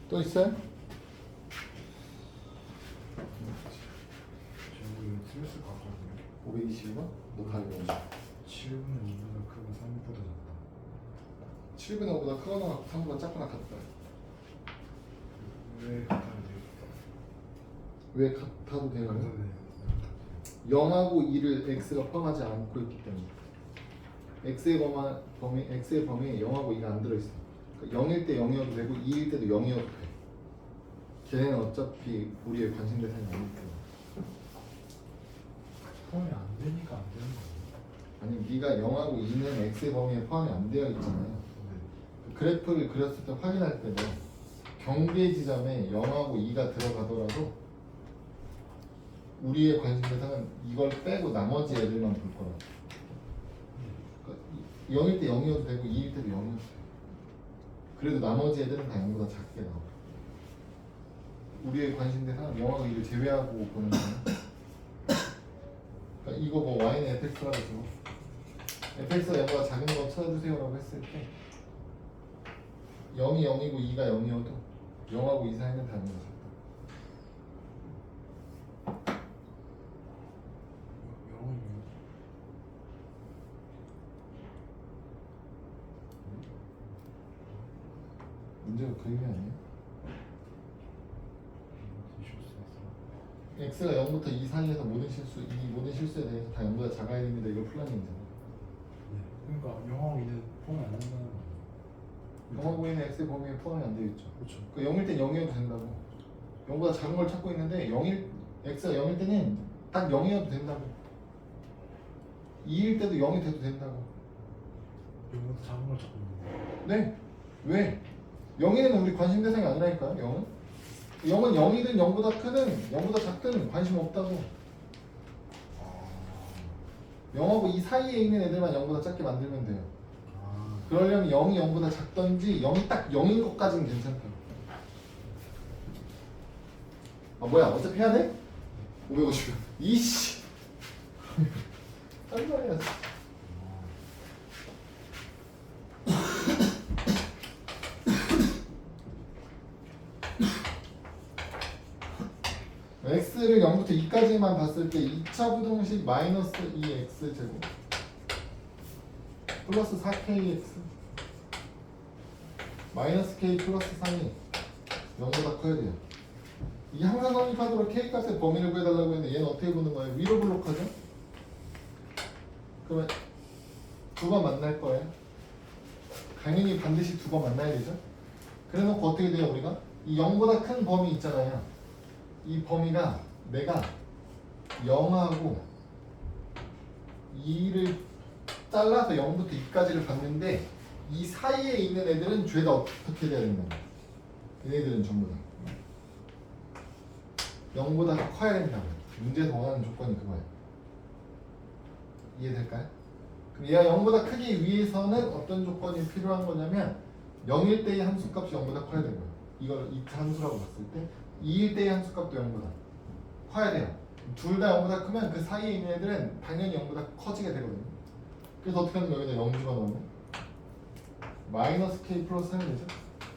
또 있어요? 저 이거 틀렸을 것 같거든요. 521번? 너 다 읽어. 7분의 2보다 크고 3보다 작다. 7분의 5보다 크거나 3보다 작거나 같다. 왜 같아야 돼요? 왜 같아도 되는 거야? 같아야 돼요. 0하고 2를 x가 포함하지 않고 있기 때문에 x의 범위에 0하고 2가 안 들어있어. 그러니까 0일 때 0이어도 되고 2일 때도 0이어도 돼. 걔네는 어차피 우리의 관심 대상이 아니기 때문에. 포함이 안 되니까 안 되는 거예요. 아니 네가 0하고 2는 x의 범위에 포함이 안 되어 있잖아요. 네. 그 그래프를 그렸을 때 확인할 때도 경계 지점에 0하고 2가 들어가더라도 우리의 관심 대상은 이걸 빼고 나머지 애들만 볼 거라고. 그러니까 0일 때 0이어도 되고 2일 때도 0이어도 돼. 그래도 나머지 애들은 다 0보다 작게 나와. 우리의 관심 대상은 0하고 2를 제외하고 보는 거야. 그러니까 이거 뭐 y는 fx라고 해서 fx가 0보다 작은 거 찾아주세요라고 했을 때 0이 0이고 2가 0이어도 0하고 2 사이는 다 0보다 작다. 영어이요. 문제가 그 의미 아니에요? 실수했어. x가 0부터 2 사이에서 모든 실수에 대해서 다 0보다 작아야 됩니다. 이걸 풀라는 얘기잖아. 네. 그러니까 영어이는 포함이 안 된다는 거예요. 0하고 2는 x의 범위에 포함이 안 되어 있죠. 그렇죠. 그 0일 땐 0이어도 된다고. 0보다 작은 걸 찾고 있는데 x가 0일 때는 딱 0이어도 된다고. 2일 때도 0이 돼도 된다고. 영어도 작은 걸 찾고 있는데. 네. 왜? 0이는 우리 관심 대상이 아니라니까요. 0은 0이든 0보다 크든 0보다 작든 관심 없다고. 0하고 2 사이에 있는 애들만 0보다 작게 만들면 돼요. 아. 그러려면 0이 0보다 작던지 0이 딱 0인 것까지는 괜찮다고. 아 뭐야 어차피 해야 돼? 550원 이씨 딴 말이야. x를 0부터 2까지만 봤을 때 2차 부등식 마이너스 2x 제곱 플러스 4kx 마이너스 k 플러스 3이 0보다 커야 돼요. 이 항상성립하도록 k 값의 범위를 구해달라고 했는데 얘는 어떻게 보는 거예요? 위로 블록하죠? 그러면 두 번 만날 거예요. 당연히 반드시 두 번 만나야 되죠? 그래놓고 어떻게 돼요 우리가? 이 0보다 큰 범위 있잖아요. 이 범위가 내가 0하고 2를 잘라서 0부터 2까지를 봤는데 이 사이에 있는 애들은 죄다 어떻게 돼야 된다. 얘네들은 전부 다 0보다 커야 된다고. 문제에서 원하는 조건이 그거예요. 이해될까요? 그럼 얘가 0보다 크기 위해서는 어떤 조건이 필요한 거냐면 0일 때의 함수값이 0보다 커야 되고요. 이걸 이 함수라고 봤을 때 2일 때의 함수값도 0보다 커야 돼요. 둘 다 0보다 크면 그 사이에 있는 애들은 당연히 0보다 커지게 되거든요. 그래서 어떻게 하면 여기다 0 집어넣으면 마이너스 k 플러스 3이 되죠?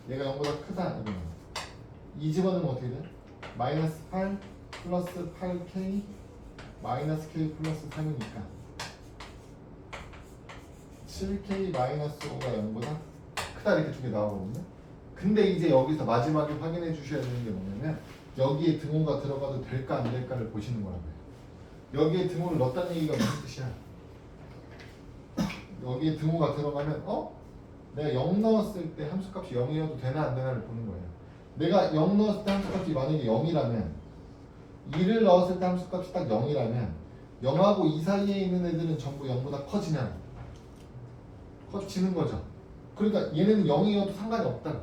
얘가 0보다 크다 이거는. 2 집어넣으면 어떻게 돼요? 마이너스 8 플러스 8k 마이너스 k 플러스 3이니까 7k 마이너스 5가 0보다 크다 이렇게 두 개 나오거든요. 근데 이제 여기서 마지막에 확인해 주셔야 되는 게 뭐냐면 여기에 등호가 들어가도 될까 안 될까를 보시는 거라고요. 여기에 등호를 넣었다는 얘기가 무슨 뜻이야? 여기에 등호가 들어가면 내가 0 넣었을 때 함수값이 0이어도 되나 안 되나를 보는 거예요. 내가 0 넣었을 때 함수값이 만약에 0이라면 2를 넣었을 때 함수값이 딱 0이라면 0하고 2 사이에 있는 애들은 전부 0보다 커지면 커지는 거죠. 그러니까 얘는 0이어도 상관이 없다.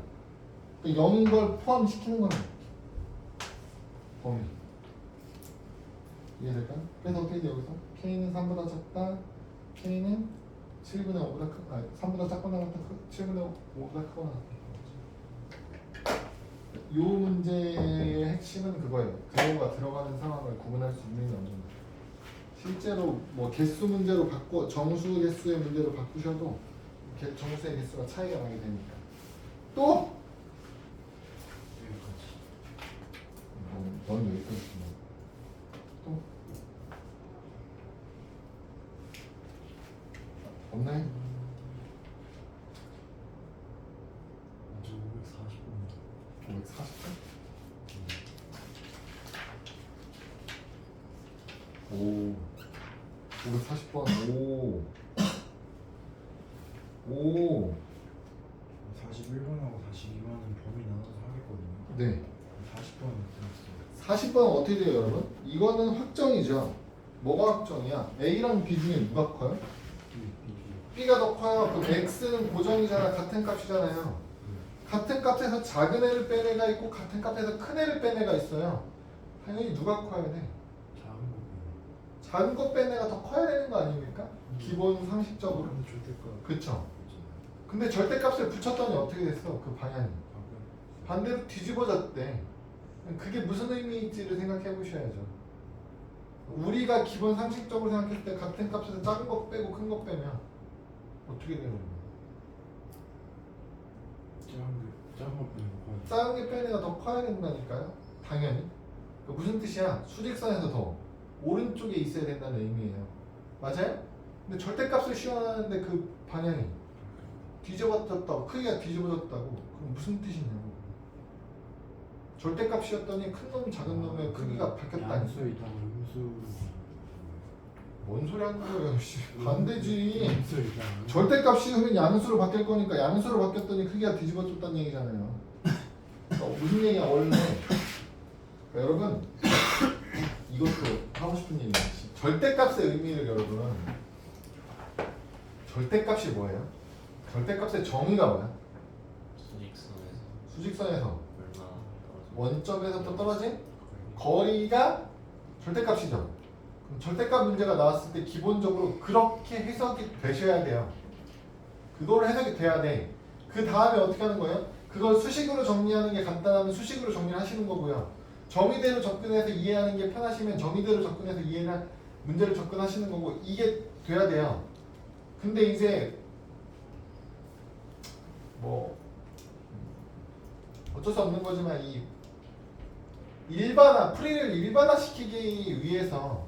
그러니까 0인 걸 포함시키는 거예요. 범위. 이해될까요? 그래서 어떻게 돼 여기서? K는 3보다 작다. K는 7분의 5보다 크, 3보다 작거나 같다. 7분의 5보다 크거나 같다. 이 문제의 핵심은 그거예요. 등호가 들어가는 상황을 구분할 수 있는 게 어느 정도. 실제로 뭐 개수 문제로 바꿔 정수 개수의 문제로 바꾸셔도 정수의 개수가 차이가 나게 되니까. 또 있습니다. 또 없나요? 저 540번. 540번? 오 540번 오 41번하고 42번은 범위 나눠서 하겠거든요. 네 40번은 40번은 어떻게 돼요 여러분? 이거는 확정이죠. 뭐가 확정이야? A랑 B 중에 누가 커요? B가 더 커요. 그럼 X는 고정이잖아. 같은 값이잖아요. 같은 값에서 작은 애를 뺀 애가 있고 같은 값에서 큰 애를 뺀 애가 있어요. 당연히 누가 커야 돼? 작은 거. 작은 거 뺀 애가 더 커야 되는 거 아닙니까? 기본 상식적으로. 근데 절대가. 그쵸? 근데 절대값을 붙였더니 어떻게 됐어? 그 방향이 반대로 뒤집어졌대. 그게 무슨 의미일지를 생각해 보셔야죠. 우리가 기본 상식적으로 생각했을 때 같은 값에서 작은 거 빼고 큰 거 빼면 어떻게 되는 거야? 작은 거 빼는 거. 작은 게 뺀 애가 더 커야 된다니까요. 당연히. 무슨 뜻이야? 수직선에서 더 오른쪽에 있어야 된다는 의미예요. 맞아요? 근데 절대값을 시험하는데 그 방향이 뒤집어졌다고, 크기가 뒤집어졌다고. 그럼 무슨 뜻이냐고. 절대값이었더니 큰 놈, 작은 놈의 크기가 바뀌었다니. 양수에 있다가 음수로. 뭔 소리 하는 거예요? 씨. 반대지. 음수에 있다가. 절대값이면 양수로 바뀔 거니까 양수로 바뀌었더니 크기가 뒤집어졌다는 얘기잖아요. 무슨 얘기야 원래? 그러니까 여러분 이것도 하고 싶은 얘기야. 절대값의 의미를 여러분. 절대값이 뭐예요? 절대값의 정의가 뭐야? 수직선에서 얼마 원점에서부터 떨어진 거리가 절대값이죠. 그럼 절대값 문제가 나왔을 때 기본적으로 그렇게 해석이 되셔야 돼요. 그걸 해석이 돼야 돼. 그 다음에 어떻게 하는 거예요? 그걸 수식으로 정리하는 게 간단하면 수식으로 정리를 하시는 거고요. 정의대로 접근해서 이해하는 게 편하시면 정의대로 접근해서 이해를 문제를 접근하시는 거고 이게 돼야 돼요. 근데 이제 뭐 어쩔 수 없는 거지만 이 풀이를 일반화시키기 위해서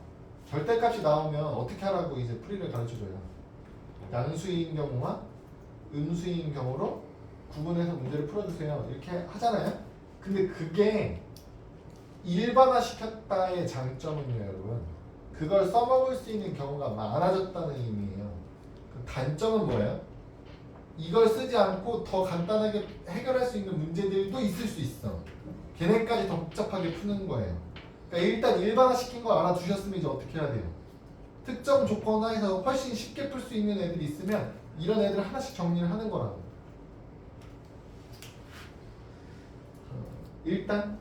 절대값이 나오면 어떻게 하라고 이제 풀이를 가르쳐줘요. 양수인 경우와 음수인 경우로 구분해서 문제를 풀어주세요. 이렇게 하잖아요. 근데 그게 일반화시켰다의 장점은요, 여러분. 그걸 써먹을 수 있는 경우가 많아졌다는 의미예요. 그 단점은 뭐예요? 이걸 쓰지 않고 더 간단하게 해결할 수 있는 문제들도 있을 수 있어. 걔네까지 더 복잡하게 푸는 거예요. 그러니까 일단 일반화시킨 거 알아두셨으면 이제 어떻게 해야 돼요? 특정 조건 하에서 훨씬 쉽게 풀 수 있는 애들이 있으면 이런 애들 하나씩 정리를 하는 거라고. 일단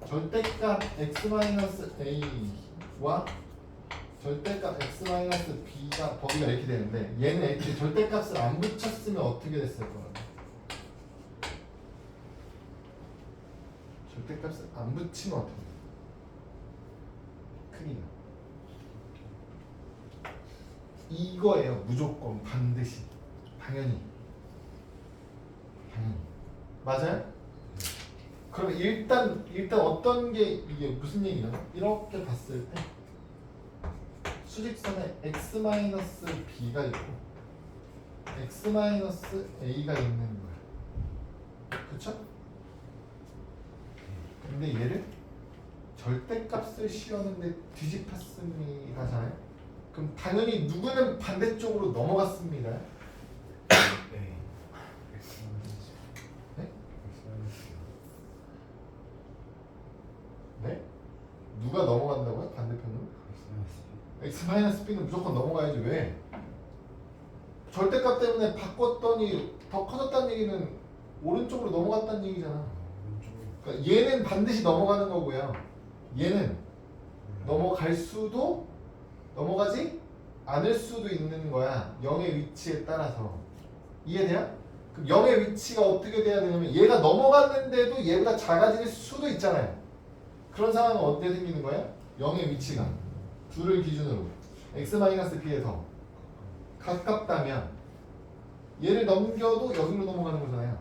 절대값 x-a와 절대값 x-b가 범위가 이렇게 되는데 얘는 애초에 절대값을 안 붙였으면 어떻게 됐을 거야? 절대값을 안 붙이면 어떻게 돼? 크기가 이거예요. 무조건 반드시 당연히 맞아요? 그럼 일단 어떤 게 이게 무슨 얘기냐? 이렇게 봤을 때 수직선에 x-b가 있고 x-a가 있는 거야. 그쵸? 근데 얘를 절대값을 씌웠는데 뒤집혔습니다잖아요. 그럼 당연히 누구는 반대쪽으로 넘어갔습니다. 네. 네? 네? 누가 넘어간다고요? 반대편으로? x-b는 무조건 넘어가야지. 왜? 절대값 때문에 바꿨더니 더 커졌다는 얘기는 오른쪽으로 넘어갔다는 얘기잖아. 그러니까 얘는 반드시 넘어가는 거고요. 얘는 넘어갈 수도 넘어가지 않을 수도 있는 거야. 0의 위치에 따라서. 이해돼요? 그럼 0의 위치가 어떻게 돼야 되냐면 얘가 넘어갔는데도 얘보다 작아질 수도 있잖아요. 그런 상황은 어떻게 생기는 거예요? 0의 위치가 둘을 기준으로 x-b에서 가깝다면 얘를 넘겨도 여기로 넘어가는 거잖아요.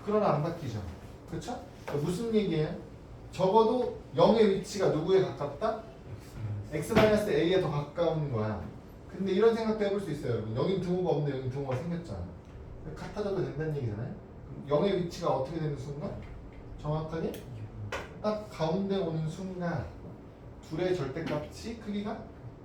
그러나 안 바뀌죠. 그렇죠? 무슨 얘기예요? 적어도 0의 위치가 누구에 가깝다? x-a에 더 가까운 거야. 근데 이런 생각도 해볼 수 있어요, 여러분. 여긴 등호가 없는데 여긴 등호가 생겼잖아. 같아져도 된다는 얘기잖아요. 0의 위치가 어떻게 되는 순간? 정확하게 딱 가운데 오는 순간 둘의 절대값이 크기가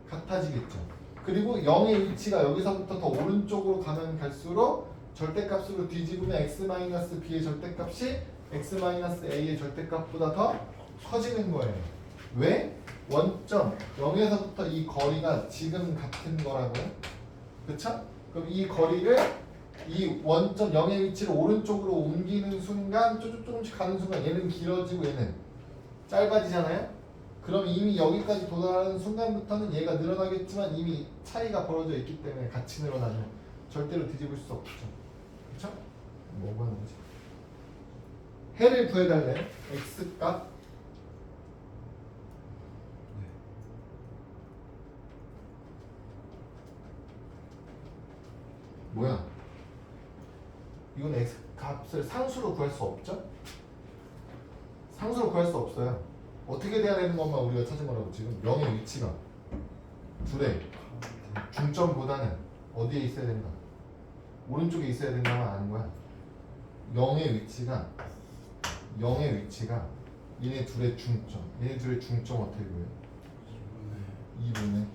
같아지겠죠. 그리고 0의 위치가 여기서부터 더 오른쪽으로 가면 갈수록 절대값으로 뒤집으면 x-b의 절대값이 x-a의 절대값보다 더 커지는 거예요. 왜? 원점 0에서부터 이 거리가 지금 같은 거라고요. 그쵸? 그럼 이 거리를 이 원점 0의 위치를 오른쪽으로 옮기는 순간 조금씩 가는 순간 얘는 길어지고 얘는 짧아지잖아요. 그럼 이미 여기까지 도달하는 순간부터는 얘가 늘어나겠지만 이미 차이가 벌어져 있기 때문에 같이 늘어나죠. 절대로 뒤집을 수 없죠. 그쵸? 뭐가 나오지? 해를 구해달래요. x값 뭐야? 이건 x 값을 상수로 구할 수 없죠? 상수로 구할 수 없어요. 어떻게 돼야 되는 것만 우리가 찾은 거라고. 지금 0의 위치가 둘의 중점보다는 어디에 있어야 된다? 오른쪽에 있어야 된다만 아는 거야. 0의 위치가 얘네 둘의 중점. 얘네 둘의 중점 어떻게 보여요? 2분의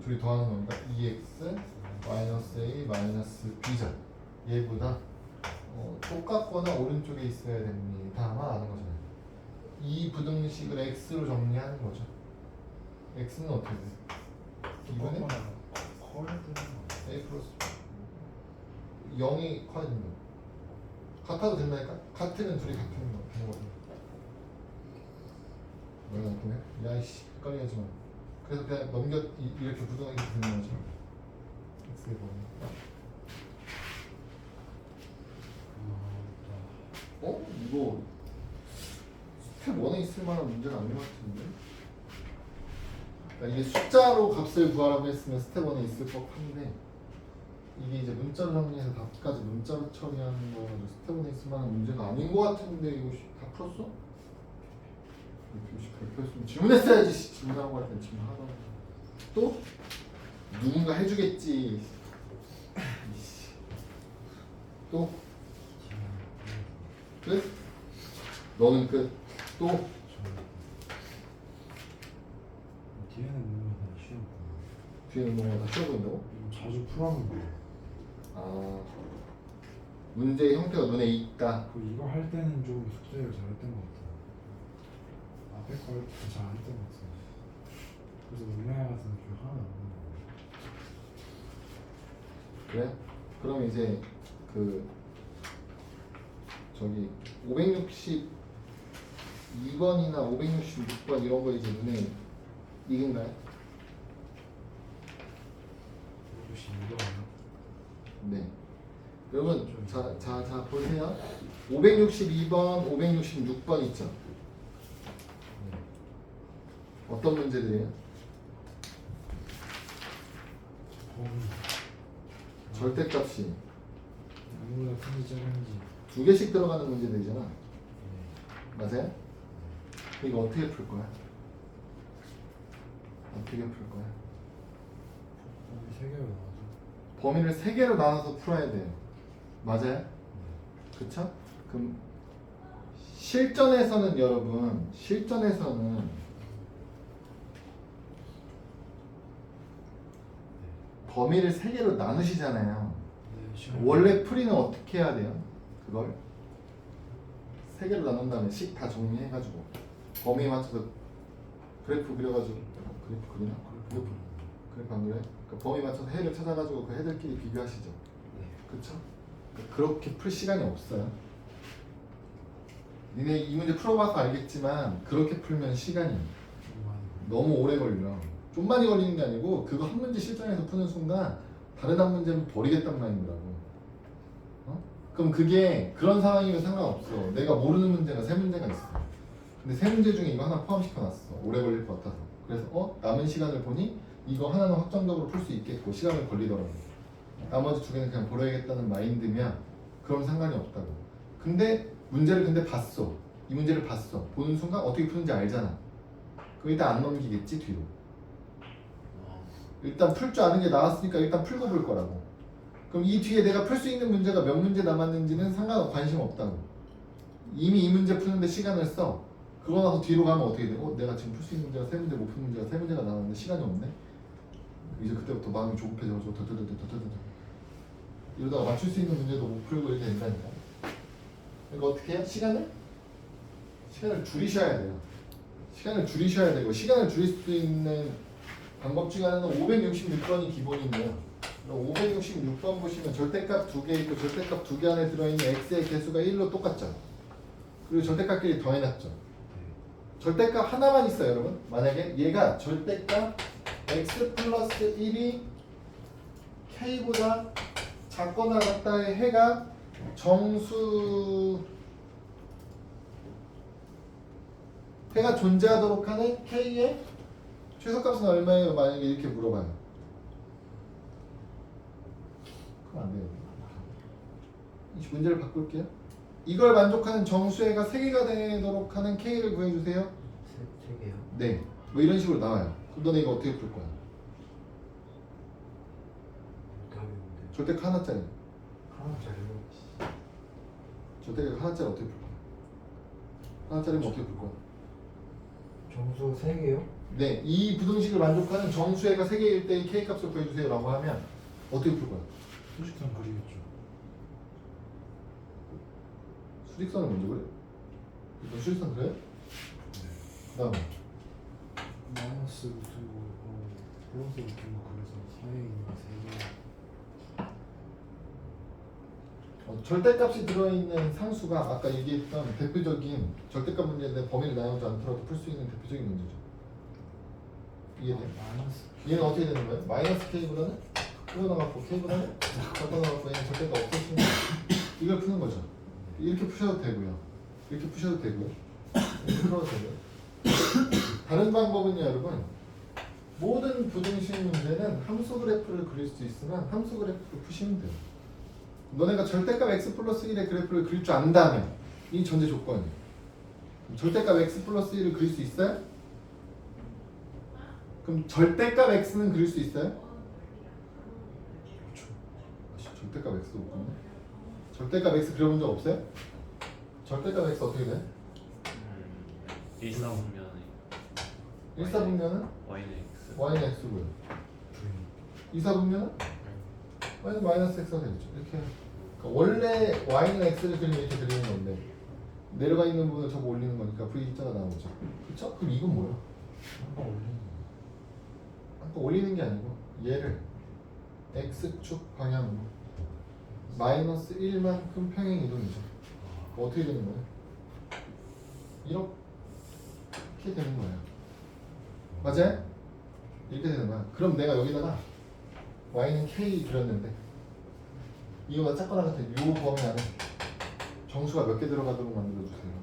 둘이 더하는 거니까 2x 마이너스 a 마이너스 b죠. 얘보다 똑같거나 오른쪽에 있어야 됩니다만 아는 거잖아요. 이 부등식을 x로 정리하는 거죠. x는 어떻게 돼? 2분의 a 플러스 0이 커야 된다. 같아도 된다니까? 같으면 둘이 같은 거거든요. 뭐야 나쁘네? 야이씨 헷갈리게 하지 마. 그래서 그냥 이렇게 부등하게 되는 거죠. x의 범위. 이거 스텝 1에 있을 만한 문제는 아닌 것 같은데. 그러니까 이게 숫자로 값을 구하라고 했으면 스텝 1에 있을 법한데 이게 이제 문자로 정리해서 답까지 문자로 처리하는 거는 스텝 1에 있을 만한 문제가 아닌 것 같은데. 이거 다 풀었어? 교시 발표했으면 질문했어야지. 질문하고 할 땐 질문하다. 또? 누군가 해주겠지. 또? 끝? 너는 끝? 또? 뒤에는 뭔가 다 쉬워. 뒤에는 뭔가 다 쉬워 보인다고? 자주 풀었는데. 아, 문제의 형태가 눈에 있다. 이거 할 때는 좀 숙제를 잘했던 것 같아요. 앞에 걸 잘 안 했던 것 같아요. 그래서 은행 같은 게 하나도 안 나는 거예요. 그래? 그럼 이제 저기 562번이나 566번 이런 거 이제 눈에 익은가요? 혹시 이거 네. 여러분 자 보세요. 562번, 566번 있죠? 어떤 문제들이에요? 절대값이 아무보다 큰지 작은지. 두 개씩 들어가는 문제들이잖아. 맞아요? 이거 어떻게 풀 거야? 어떻게 풀 거야? 세 개로 나와서. 범위를 세 개로 나눠서 풀어야 돼요. 맞아요? 그쵸? 그럼 실전에서는 여러분, 범위를 세 개로 나누시잖아요. 원래 풀이는 어떻게 해야 돼요? 그걸 세 개로 나눈 다음에 식 다 정리해가지고 범위에 맞춰서 그래프 그려가지고 그래프 그리나? 그래프 안 그래? 그러니까 범위 맞춰서 해를 찾아가지고 그 해들끼리 비교하시죠. 그쵸? 그러니까 그렇게 풀 시간이 없어요. 니네 이 문제 풀어봐서 알겠지만 그렇게 풀면 시간이 너무 오래 걸려. 좀 많이 걸리는 게 아니고 그거 한 문제 실전에서 푸는 순간 다른 한 문제는 버리겠단 말이더라고. 그럼 그게 그런 상황이면 상관없어. 내가 모르는 문제가 세 문제가 있어. 근데 세 문제 중에 이거 하나 포함시켜놨어. 오래 걸릴 것 같아서. 그래서 남은 시간을 보니 이거 하나는 확정적으로 풀 수 있겠고 시간을 걸리더라고. 나머지 두 개는 그냥 버려야겠다는 마인드면 그럼 상관이 없다고. 근데 문제를 봤어. 이 문제를 봤어. 보는 순간 어떻게 푸는지 알잖아. 그럼 일단 안 넘기겠지 뒤로. 일단 풀 줄 아는 게 나왔으니까 일단 풀고 볼 거라고. 그럼 이 뒤에 내가 풀 수 있는 문제가 몇 문제 남았는지는 관심 없다고. 이미 이 문제 푸는데 시간을 써. 그거 나서 뒤로 가면 어떻게 돼? 내가 지금 풀 수 있는 문제가 3문제, 못 푸는 문제가 3문제가 나왔는데 시간이 없네? 이제 그때부터 마음이 조급해져가지고 이러다가 맞출 수 있는 문제도 못 풀고 이렇게 된다니까. 그러니까 어떻게 해요? 시간을 줄이셔야 돼요. 시간을 줄이셔야 되고, 시간을 줄일 수 있는 방법 중에 하나는 566번이 기본인데요. 566번 보시면 절대값 2개 있고 절대값 2개 안에 들어있는 x의 개수가 1로 똑같죠. 그리고 절대값끼리 더해놨죠. 절대값 하나만 있어요, 여러분. 만약에 얘가 절대값 x 플러스 1이 k보다 작거나 같다의 해가 해가 존재하도록 하는 k의 최소값은 얼마예요? 만약에 이렇게 물어봐요. 그럼 안 돼요. 이 문제를 바꿀게요. 이걸 만족하는 정수해가 3개가 되도록 하는 k를 구해주세요. 3개요? 네. 뭐 이런 식으로 나와요. 그럼 너네 이거 어떻게 풀 거야? 답이 뭔데? 절대값 하나짜리. 하나짜리요? 절대값 하나짜리 어떻게 풀 거야? 하나짜리면 어떻게 풀 거야? 정수 3개요? 네. 이 부등식을 만족하는 정수해가 3개일 때의 k값을 구해주세요 라고 하면 어떻게 풀 거야? 수직선 그리겠죠. 수직선을 먼저 그래? 일단 수직선 그래요? 그 다음에 마이너스 붙이고 플러스 붙이고 그래서 사이에 있는 3개. 절대값이 들어있는 상수가 아까 얘기했던 대표적인 절대값 문제인데 범위를 나누지 않더라도 풀 수 있는 대표적인 문제죠. 이해돼요? 마이너스 얘는 어떻게 되는 거예요? 마이너스 k보다는 크고 나갔고 k보다는 작고 나갔고 얘는 절대가 없었으면 이걸 푸는 거죠. 이렇게 푸셔도 되고요. 이렇게 푸셔도 되고요. 이렇게 풀어도 되고요. 다른 방법은요, 여러분. 모든 부등식 문제는 함수 그래프를 그릴 수 있으면 함수 그래프를 푸시면 돼요. 너네가 절대값 x 플러스 1의 그래프를 그릴 줄 안다면 이 전제 조건이에요. 절대값 x 플러스 1을 그릴 수 있어요? 그럼 절대값 x는 그릴 수 있어요? 절대값 x도 못 그리네. 절대값 x 그려본 적 없어요? 절대값 x 어떻게 돼? 1사분면에 1사분면은 y는 x y는 x고요. V 2사분면은 y는 마이너스 x가 되겠죠. 이렇게. 그러니까 원래 y는 x를 그리면 이렇게 그리는 건데 내려가 있는 부분을 접어 올리는 거니까 v 자가 나오죠. 그렇죠? 그럼 이건 뭐야? 한번 올리는 거. 아까 올리는 게 아니고 얘를 x축 방향으로 마이너스 1만큼 평행 이동이죠. 어떻게 되는 거예요? 이렇게 되는 거예요. 맞아요? 이렇게 되는 거야. 그럼 내가 여기다가 y는 k 그렸는데 이거보다 작거나 같은 요 범위 안에 정수가 몇 개 들어가도록 만들어주세요.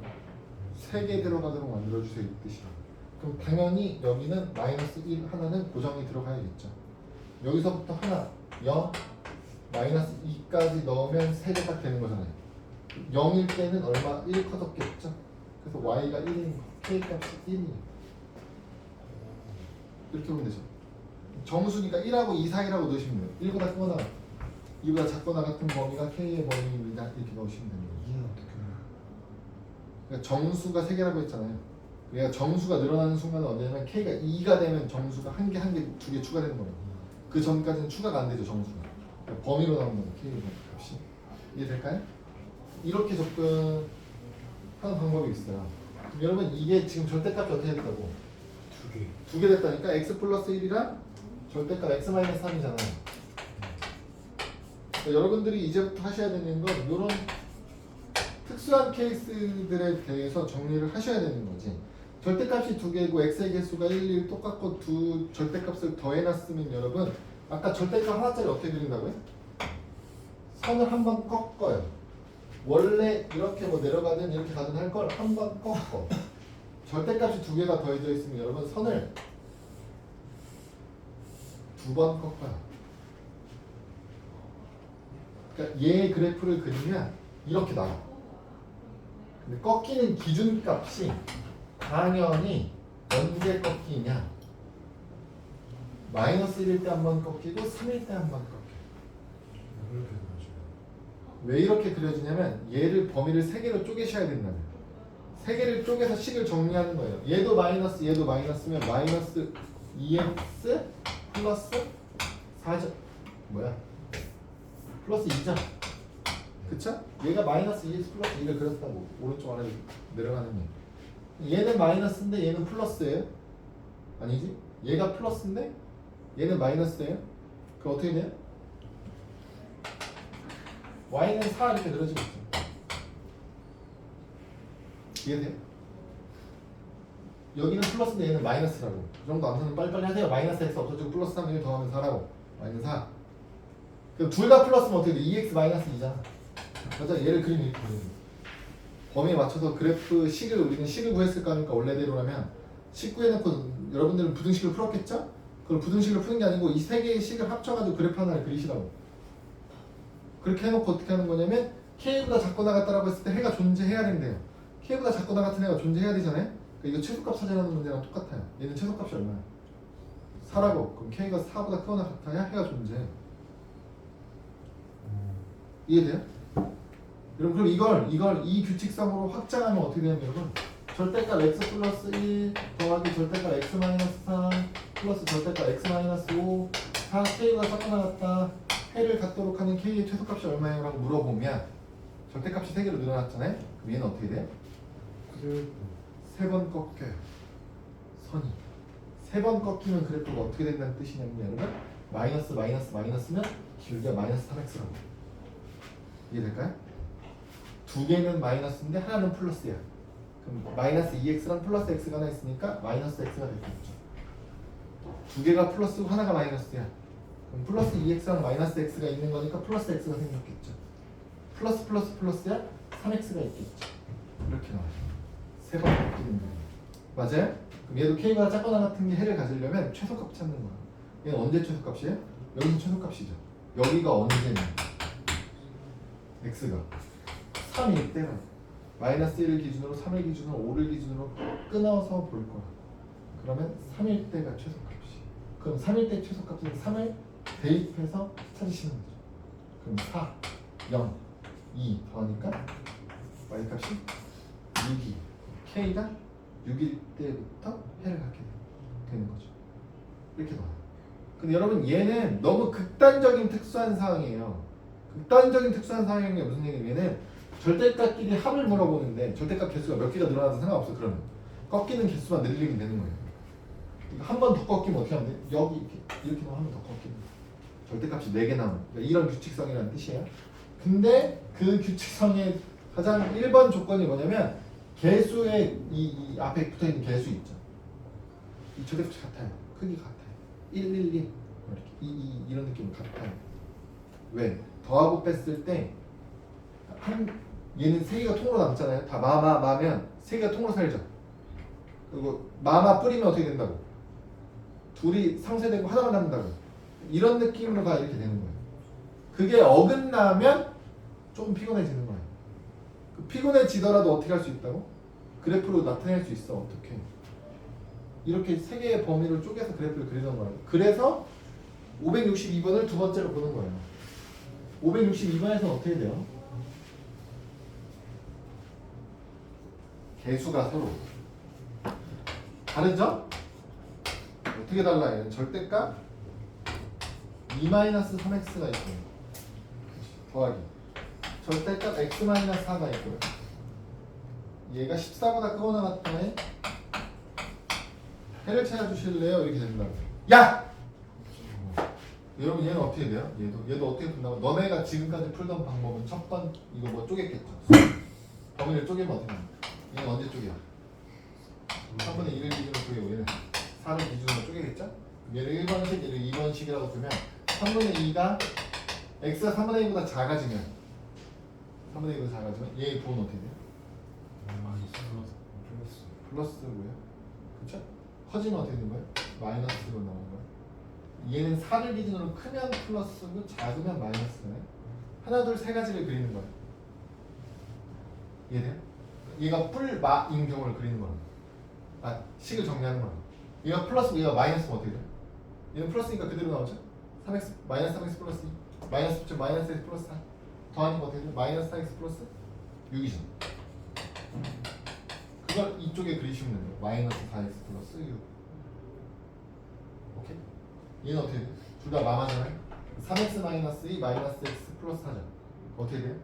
3개 들어가도록 만들어주세요. 이 뜻이야. 그럼 당연히 여기는 마이너스 1 하나는 고정이 들어가야겠죠. 여기서부터 하나 0 마이너스 2까지 넣으면 3개 딱 되는 거잖아요. 0일 때는 얼마? 1 커졌겠죠. 그래서 y가 1인 거, k 값이 1이에요. 이렇게 보면 되죠. 정수니까 1하고 2 사이라고 넣으시면 돼요. 1보다 크거나 2보다 작거나 같은 범위가 k의 범위입니다. 이렇게 넣으시면 됩니다. 이해는 어떻게 해요? 그러니까 정수가 3개라고 했잖아요. 그러니까 정수가 늘어나는 순간은 언제냐면 k가 2가 되면 정수가 한 개, 2개 추가되는 거예요. 그 전까지는 추가가 안 되죠, 정수가. 그러니까 범위로 나오는 거예요, k의 값이. 이해될까요? 이렇게 접근하는 방법이 있어요. 그럼 여러분 이게 지금 절대값이 어떻게 됐다고? 2개. 2개 됐다니까 x 플러스 1이랑 절대값 x 마이너스 3이잖아요. 그러니까 여러분들이 이제부터 하셔야 되는 건 이런 특수한 케이스들에 대해서 정리를 하셔야 되는 거지. 절대값이 2개고 x의 개수가 1, 1 똑같고 두 절대값을 더해놨으면 여러분 아까 절대값 하나짜리 어떻게 그린다고요? 선을 한 번 꺾어요. 원래 이렇게 뭐 내려가든 이렇게 가든 할 걸 한 번 꺾어. 절대값이 2개가 더해져 있으면 여러분 선을 2번 꺾어요. 그러니까 얘 그래프를 그리면 이렇게 나와. 근데 꺾이는 기준값이 당연히 언제 꺾이냐? 마이너스 1일 때 한 번 꺾이고 3일 때 한 번 꺾여요. 이렇게 그려줘요. 왜 이렇게 그려지냐면 얘를 범위를 3개로 쪼개셔야 된다면 3개를 쪼개서 식을 정리하는 거예요. 얘도 마이너스면 마이너스 2x 플러스 4죠. 뭐야? 플러스 2죠. 그쵸? 얘가 마이너스 2x 플러스 2를 그렸다고 오른쪽 아래로 내려가는 게 얘는 마이너스인데 얘는 플러스예요? 아니지? 얘가 플러스인데 얘는 마이너스예요? 그럼 어떻게 돼요? y는 4 이렇게 늘어지고 있죠. 이해돼요? 여기는 플러스인데 얘는 마이너스라고. 그 정도 암산은 빨리빨리 하세요. 마이너스 x 없어지고 플러스 3을 더하면 4라고. 마이너스 4. 그럼 둘 다 플러스면 어떻게 돼? 2x 마이너스 2잖아. 맞아. 얘를 그리면 이렇게 그리는 거야. 범위에 맞춰서 그래프 식을 우리는 식을 구했을 거니까 원래대로라면 식 구해놓고 여러분들은 부등식을 풀었겠죠? 그걸 부등식을 푸는 게 아니고 이 세 개의 식을 합쳐가지고 그래프 하나를 그리시라고. 그렇게 해놓고 어떻게 하는 거냐면 K보다 작고 나갔다라고 했을 때 해가 존재해야 된대요. K보다 작고 나같은 해가 존재해야 되잖아요. 그러니까 이거 최소값 찾으라는 문제랑 똑같아요. 얘는 최소값이 얼마야? 4라고. 그럼 K가 4보다 크거나 같아야 해가 존재해요. 이해돼요? 여러분 그럼 이걸 이 규칙상으로 확장하면 어떻게 되냐면 여러분 절대값 x 플러스 1 더하기 절대값 x 마이너스 3 플러스 절대값 x 마이너스 5 다 K보다 작고 나갔다. 해를 갖도록 하는 K의 최소값이 얼마예요? 라고 물어보면 절대값이 3개로 늘어났잖아요? 그럼 얘는 어떻게 돼요? 그래프. 3번 꺾여요. 선이 3번 꺾이면 그래프가 어떻게 된다는 뜻이냐면 여러분 마이너스면 길게 마이너스 3x라고. 이해될까요? 두 개는 마이너스인데 하나는 플러스야. 그럼 마이너스 2x랑 플러스 x가 하나 있으니까 마이너스 x가 되겠죠. 두 개가 플러스고 하나가 마이너스야. 그럼 플러스 2x랑 마이너스 x가 있는 거니까 플러스 x가 생겼겠죠. 플러스야 3x가 있겠죠. 이렇게 나와요. 세 번 바뀌는 거예요. 맞아요? 그럼 얘도 k보다 작거나 같은 게 해를 가지려면 최소값 찾는 거야. 얘는 언제 최소값이에요? 여기서 최소값이죠. 여기가 언제냐? x가 3일 때는 마이너스 1을 기준으로 3일 기준으로 5를 기준으로 끊어서 볼 거야. 그러면 3일 때가 최소값이. 그럼 3일 때 최소값은 3을 대입해서 찾으시는 거죠. 그럼 4, 0, 2 더하니까 y값이 6이 k가 6일 때부터 해를 갖게 되는 거죠. 이렇게 나와요. 근데 여러분 얘는 너무 극단적인 특수한 상황이에요. 극단적인 특수한 상황이 무슨 얘기냐면 절대값끼리 합을 물어보는데 절대값 개수가 몇 개가 늘어나도 상관없어. 그러면 꺾이는 개수만 늘리면 되는 거예요. 한 번 더 꺾이면 어떻게 하면 돼? 여기 이렇게 나오면 한 번 더 꺾이는 거예요. 절대값이 4개 나오는 그러니까 이런 규칙성이라는 뜻이에요. 근데 그 규칙성의 가장 1번 조건이 뭐냐면 개수의 이 앞에 붙어있는 개수 있죠. 이 절대값이 같아요. 크기 같아요. 111 이렇게 이런 느낌은 같아요. 왜? 더하고 뺐을 때 얘는 3개가 통으로 남잖아요. 다 마면 3개가 통으로 살죠. 그리고 마마 뿌리면 어떻게 된다고? 둘이 상쇄되고 하나만 남는다고. 이런 느낌으로 다 이렇게 되는 거예요. 그게 어긋나면 좀 피곤해지는 거예요. 그 피곤해지더라도 어떻게 할 수 있다고? 그래프로 나타낼 수 있어. 어떻게? 이렇게 3개의 범위를 쪼개서 그래프를 그리는 거예요. 그래서 562번을 두 번째로 보는 거예요. 562번에서는 어떻게 돼요? 개수가 서로 다르죠? 어떻게 달라요? 절대값 2-3x가 있고요. 더하기 절대값 x-4가 있고요. 얘가 14보다 크거나 같다에 해를 찾아주실래요? 이렇게 된다고. 야! 여러분 얘는 어떻게 돼요? 얘도 어떻게 푼다고? 너네가 지금까지 풀던 방법은 첫 번 이거 뭐 쪼갰겠죠? 범위를 쪼개면 어떻게 됩니까? 얘는 언제 쪼개요? 3분의 1을 기준으로 쪼개고 얘는 4를 기준으로 쪼개겠죠? 얘를 1번식, 얘를 2번식이라고 두면 3분의 2가 x가 3분의 2보다 작아지면 3분의 2보다 작아지면 얘의 부호는 어떻게 돼요? 플러스 뭐예요? 그쵸? 커지면 어떻게 되는 거예요? 마이너스로 나오는 거예요. 얘는 4를 기준으로 크면 플러스고 작으면 마이너스잖아요. 하나, 둘, 세 가지를 그리는 거예요. 이해돼요? 얘가 뿔마인 경우를 그리는 거야. 아, 식을 정리하는 거야. 얘가 플러스 얘가 마이너스면 어떻게 돼? 얘는 플러스니까 그대로 나오죠? 3x 마이너스 3x 플러스 2 마이너스 붙여 마이너스 x 플러스 4 더하니까 어떻게 돼? 마이너스 4x 플러스 6이죠. 그걸 이쪽에 그리시면 돼요. 마이너스 4x 플러스 6. 오케이? 얘는 어떻게 돼? 둘 다 마마잖아요. 3x 마이너스 2 마이너스 x 플러스 4죠. 어떻게 돼요?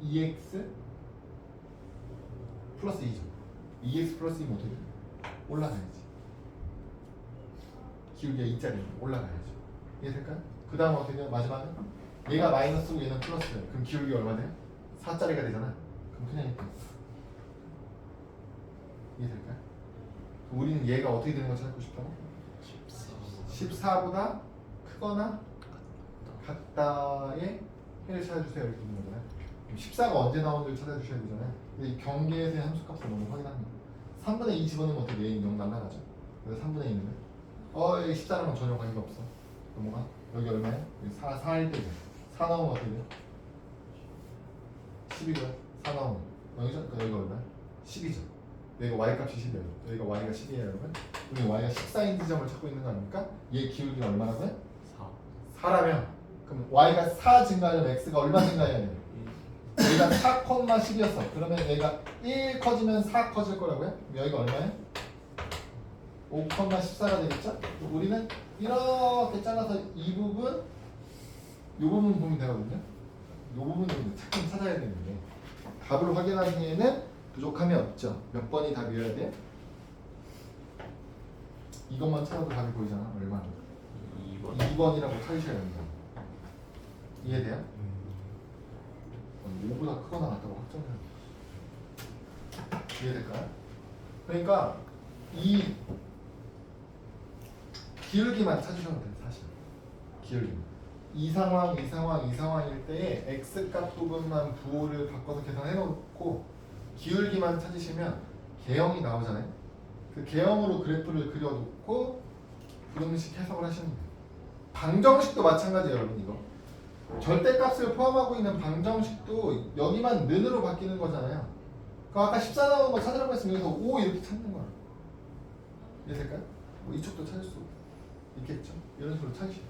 2x 플러스 2죠. 2x 플러스 2면 어떻게 돼? 올라가야지. 기울기가 2짜리니까 올라가야죠. 이해될까요? 그 다음 어떻게 돼요? 마지막에 얘가 마이너스고 얘는 플러스예요. 그럼 기울기가 얼마 돼요? 4짜리가 되잖아. 그럼 그냥 이렇게 이해될까요? 우리는 얘가 어떻게 되는 걸 찾고 싶다고? 14보다 크거나 같다의 해를 찾아주세요. 이렇게 되는 거잖아요. 14가 언제 나오는지를 찾아주셔야 되잖아요. 근데 이 경계에서의 함수값을 먼저 확인합니다. 3분의 2 집어넣으면 어떻게 얘는 0 날라가죠. 그래서 3분의 2는 여기 14랑은 전혀 관계가 없어. 넘어가. 여기 얼마예요? 여기 4일 때죠. 4 나오면 어떻게 돼요? 10이고요. 4 나오면 0이죠? 그러니까 여기가 얼마야? 10이죠. 여기가 y값이 10이에요. 여기가 y가 10이에요, 여러분. 그럼 y가 14인 지점을 찾고 있는 거 아닙니까? 얘 기울기가 얼마라고요? 4라면 그럼 y가 4 증가하려면 x가 얼마 증가해야 돼요? 얘가 4,10이었어. 그러면 얘가 1 커지면 4 커질 거라고요? 그럼 여기가 얼마예요? 5,14가 되겠죠? 우리는 이렇게 잘라서 이 부분, 이 부분 보면 되거든요. 이 부분을 찾긴 찾아야 되는데 답을 확인하기에는 부족함이 없죠. 몇 번이 답이어야 돼? 이것만 찾아도 답이 보이잖아. 얼마나? 2번이라고 찾으셔야 됩니다. 이해돼요? 5보다 크거나 같다고 확정해야 돼. 이해될까요? 그러니까 이 기울기만 찾으셔도 돼요. 사실 기울기 이 상황일 때에 x값 부분만 부호를 바꿔서 계산해 놓고 기울기만 찾으시면 개형이 나오잖아요. 그 개형으로 그래프를 그려놓고 그런식 해석을 하시면 돼요. 방정식도 마찬가지예요, 여러분. 이거 절대값을 포함하고 있는 방정식도 여기만 는으로 바뀌는 거잖아요. 그 아까 14 나오는 거 찾으라고 했으면 여기서 5 이렇게 찾는 거야. 이해될까요? 뭐 이쪽도 찾을 수 있겠죠. 이런 식으로 찾으시죠.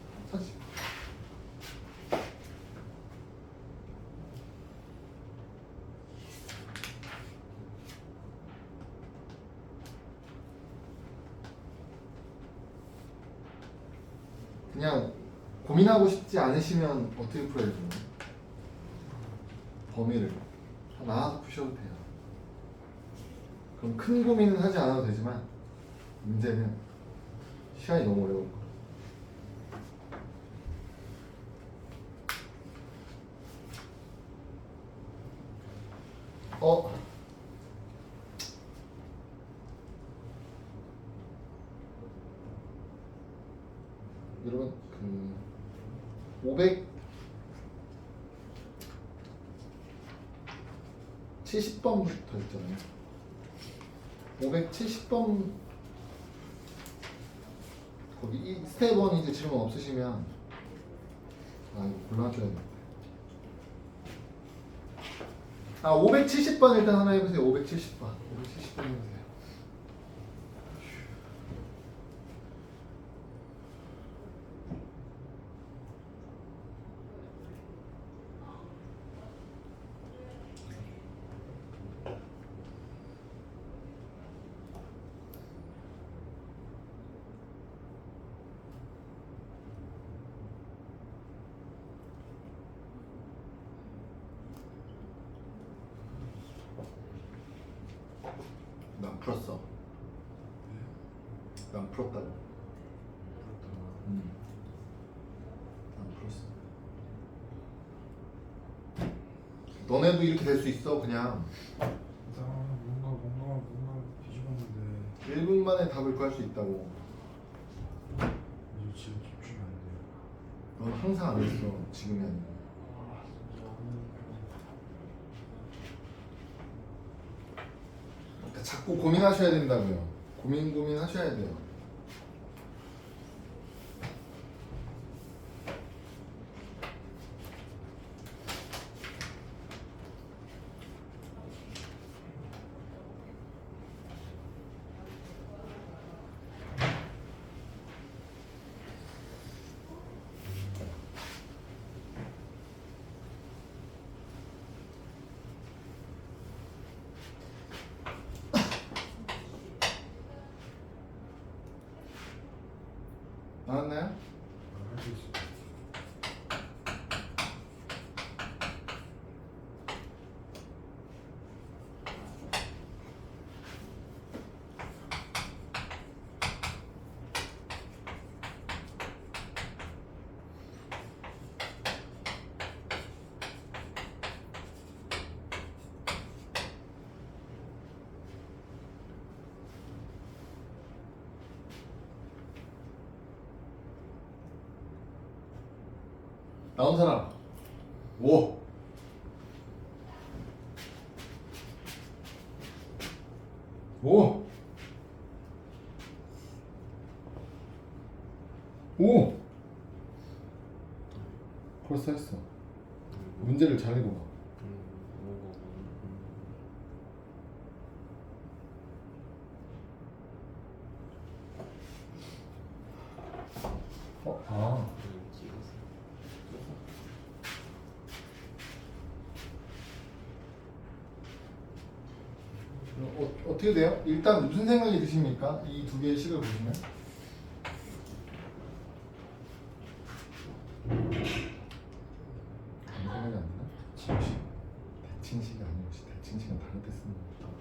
그냥 고민하고 싶지 않으시면 어떻게 풀어야 되나요? 범위를 다 나눠서 푸셔도 돼요. 그럼 큰 고민은 하지 않아도 되지만 문제는 시간이 너무 어려울 거예요. 여러분 그 570번부터 있잖아요. 570번 거기 이 스텝 1 이제 질문 없으시면 이거 골라줘야겠다. 570번 일단 하나 해보세요. 570번 해보세요. 난 풀었어. 난 풀었다고. 난 풀었어. 너네도 이렇게 될 수 있어. 그냥 뭔가 뒤집었는데 1분 만에 답을 구할 수 있다고. 이제 지금 집중이 안 돼요. 넌 항상 안 했어. 지금이 아니고. 그러니까 자꾸 고민하셔야 된다고요. 고민하셔야 돼요. 알았나요? 할수 있어. 나온 사람 5 5 5 벌써 했어. 문제를 잘 읽어봐. 아 어떻게 돼요? 일단 무슨 생각이 드십니까? 이 두 개의 식을 보시면 아무 생각이 안 드나? 대칭식 대칭식이 아니고 대칭식은 다른 데 쓰는 거죠.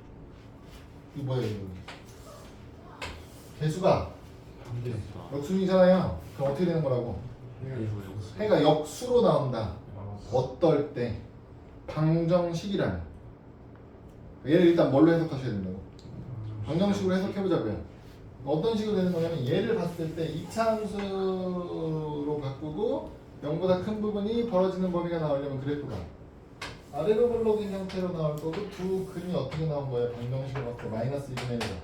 이거 뭐예요 이거? 개수가 반대. 역순이잖아요. 그럼 어떻게 되는 거라고? 해가 역수로 나온다. 어떨 때? 방정식이라면. 얘를 일단 뭘로 해석하셔야 된다고? 방정식으로 해석해보자고요. 어떤 식으로 되는 거냐면 얘를 봤을 때 2차 함수로 바꾸고 0보다 큰 부분이 벌어지는 범위가 나오려면 그래프가 아래로 블록인 형태로 나올 거고 두 근이 어떻게 나온 거예요? 방정식으로 봤을 때 마이너스 2분의 1이다.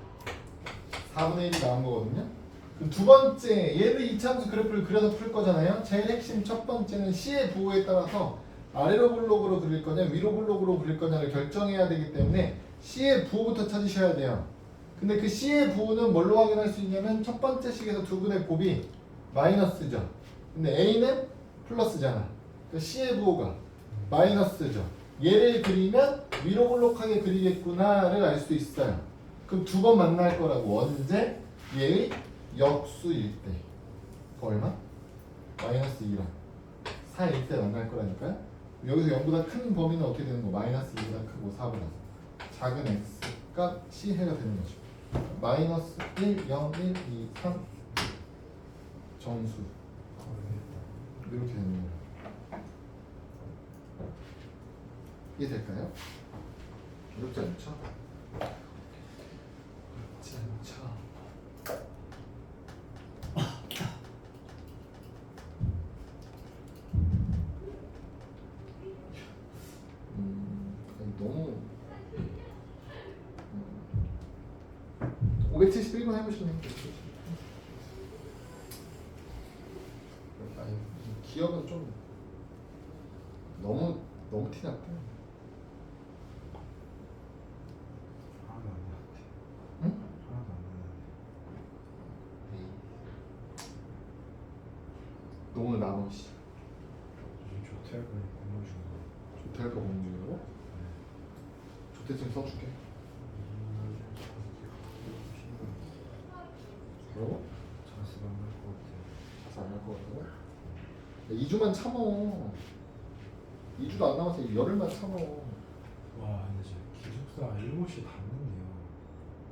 4분의 1이 나온 거거든요. 그럼 두 번째 얘를 2차 함수 그래프를 그려서 풀 거잖아요. 제일 핵심 첫 번째는 C의 부호에 따라서 아래로 블록으로 그릴 거냐 위로 블록으로 그릴 거냐를 결정해야 되기 때문에 C의 부호부터 찾으셔야 돼요. 근데 그 C의 부호는 뭘로 확인할 수 있냐면 첫 번째 식에서 두 근의 곱이 마이너스죠. 근데 A는 플러스잖아. 그러니까 C의 부호가 마이너스죠. 얘를 그리면 위로 블록하게 그리겠구나를 알 수 있어요. 그럼 두 번 만날 거라고. 언제? 얘의 역수일 때. 그 얼마? 마이너스 2랑 4일 때 만날 거라니까요. 여기서 0보다 큰 범위는 어떻게 되는 거? 마이너스 2보다 크고 4보다 작은 x가 C해가 되는 거죠. 마이너스 1, 0, 1, 2, 3 정수 이렇게 되는 거예요. 이해될까요? 어렵지 않죠? 어렵지 않죠? 너무 571번 해보시면 되겠죠. 아니 기억은 좀 너무 티났다. 하나도 안 나왔대. 응? 하나도 안 나왔네. 너무 나머지 요즘 조퇴할 거니 공부 중이야. 조퇴할까 공부 중이라고? 조퇴증 써줄게. 뭐라고? 자습 안할 것 같아. 자서 안 할 것 같다고? 야, 2주만 참어. 2주도 안 남았어. 열흘만 참어. 와 근데 진짜 기숙사 7시에 닫는데요.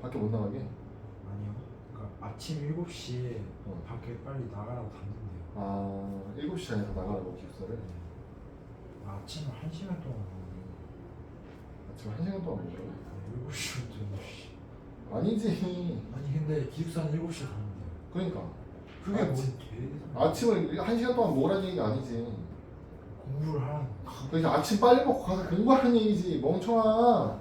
밖에 못 나가게. 아니요. 그러니까 아침 7시에 밖에 빨리 나가라고 닫는데요. 아 7시 안에 다 나가라고 기숙사를. 아침을 1시간 동안 먹어요. 아침 1시간 동안 먹으라고? 7시부터 8시. 아니지. 아니 근데 기숙사는 7시에 닫는데요. 그러니까 그게 아침- 뭔 개소리야. 아침을 1시간 동안 먹으라는 얘기가 아니지. 공부를 하라는 거. 그래서 아침 빨리 먹고 가서 공부하는 얘기지 멍청아.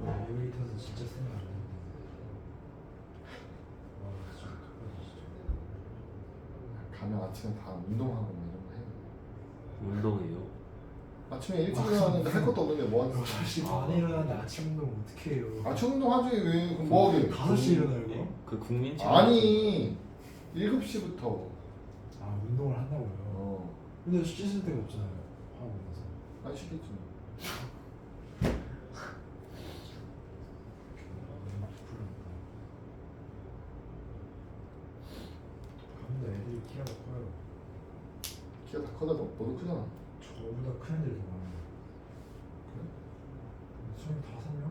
엘리베이터에서 진짜 쓰면 안 되는데. 와 진짜 어떡하지 진짜. 가면 아침에 다 운동하고 뭐 이런 거 해. 운동해요. 아침에 일찍 일어나는데 할 것도 없는데 뭐 하는 거야? 6시 반에 일어나는데 아침 운동 어떻게 해요? 아침 운동하지 왜? 그럼 뭐 하게? 5시 일어나요? 그 국민 체육. 아니 7시부터. 아 운동을 한다고요? 근데 씻을 데가 없잖아요. 하고 나서. 안 시켰지. 키가 다 커다 너도 크잖아. 저보다 큰 애들도 많아요. 25명?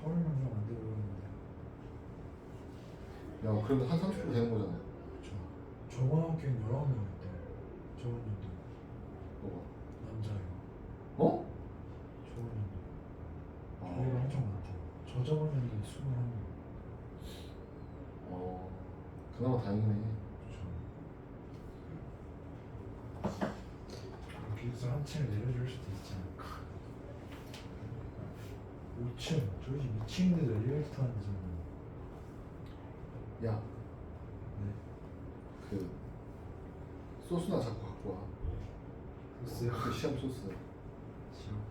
40명 좀 안 되고 그러는데. 야 그러면 한 30% 되는 거잖아. 그쵸. 저번 학기엔 19명이었대. 저번 연도 뭐가? 남자애가. 어? 저번 연도. 아. 저희가 엄청 많대요. 저번 연도에 21명. 그나마 다행이네. 그쵸. 기숙사 한 층을 내려줄 수도 있지 않을까. 5층. 저희 집 2층인데도 엘리베이터 타는 데는. 야, 네. 그 소스나 자꾸 갖고 와. 글쎄요. 그 시험 소스. 시험.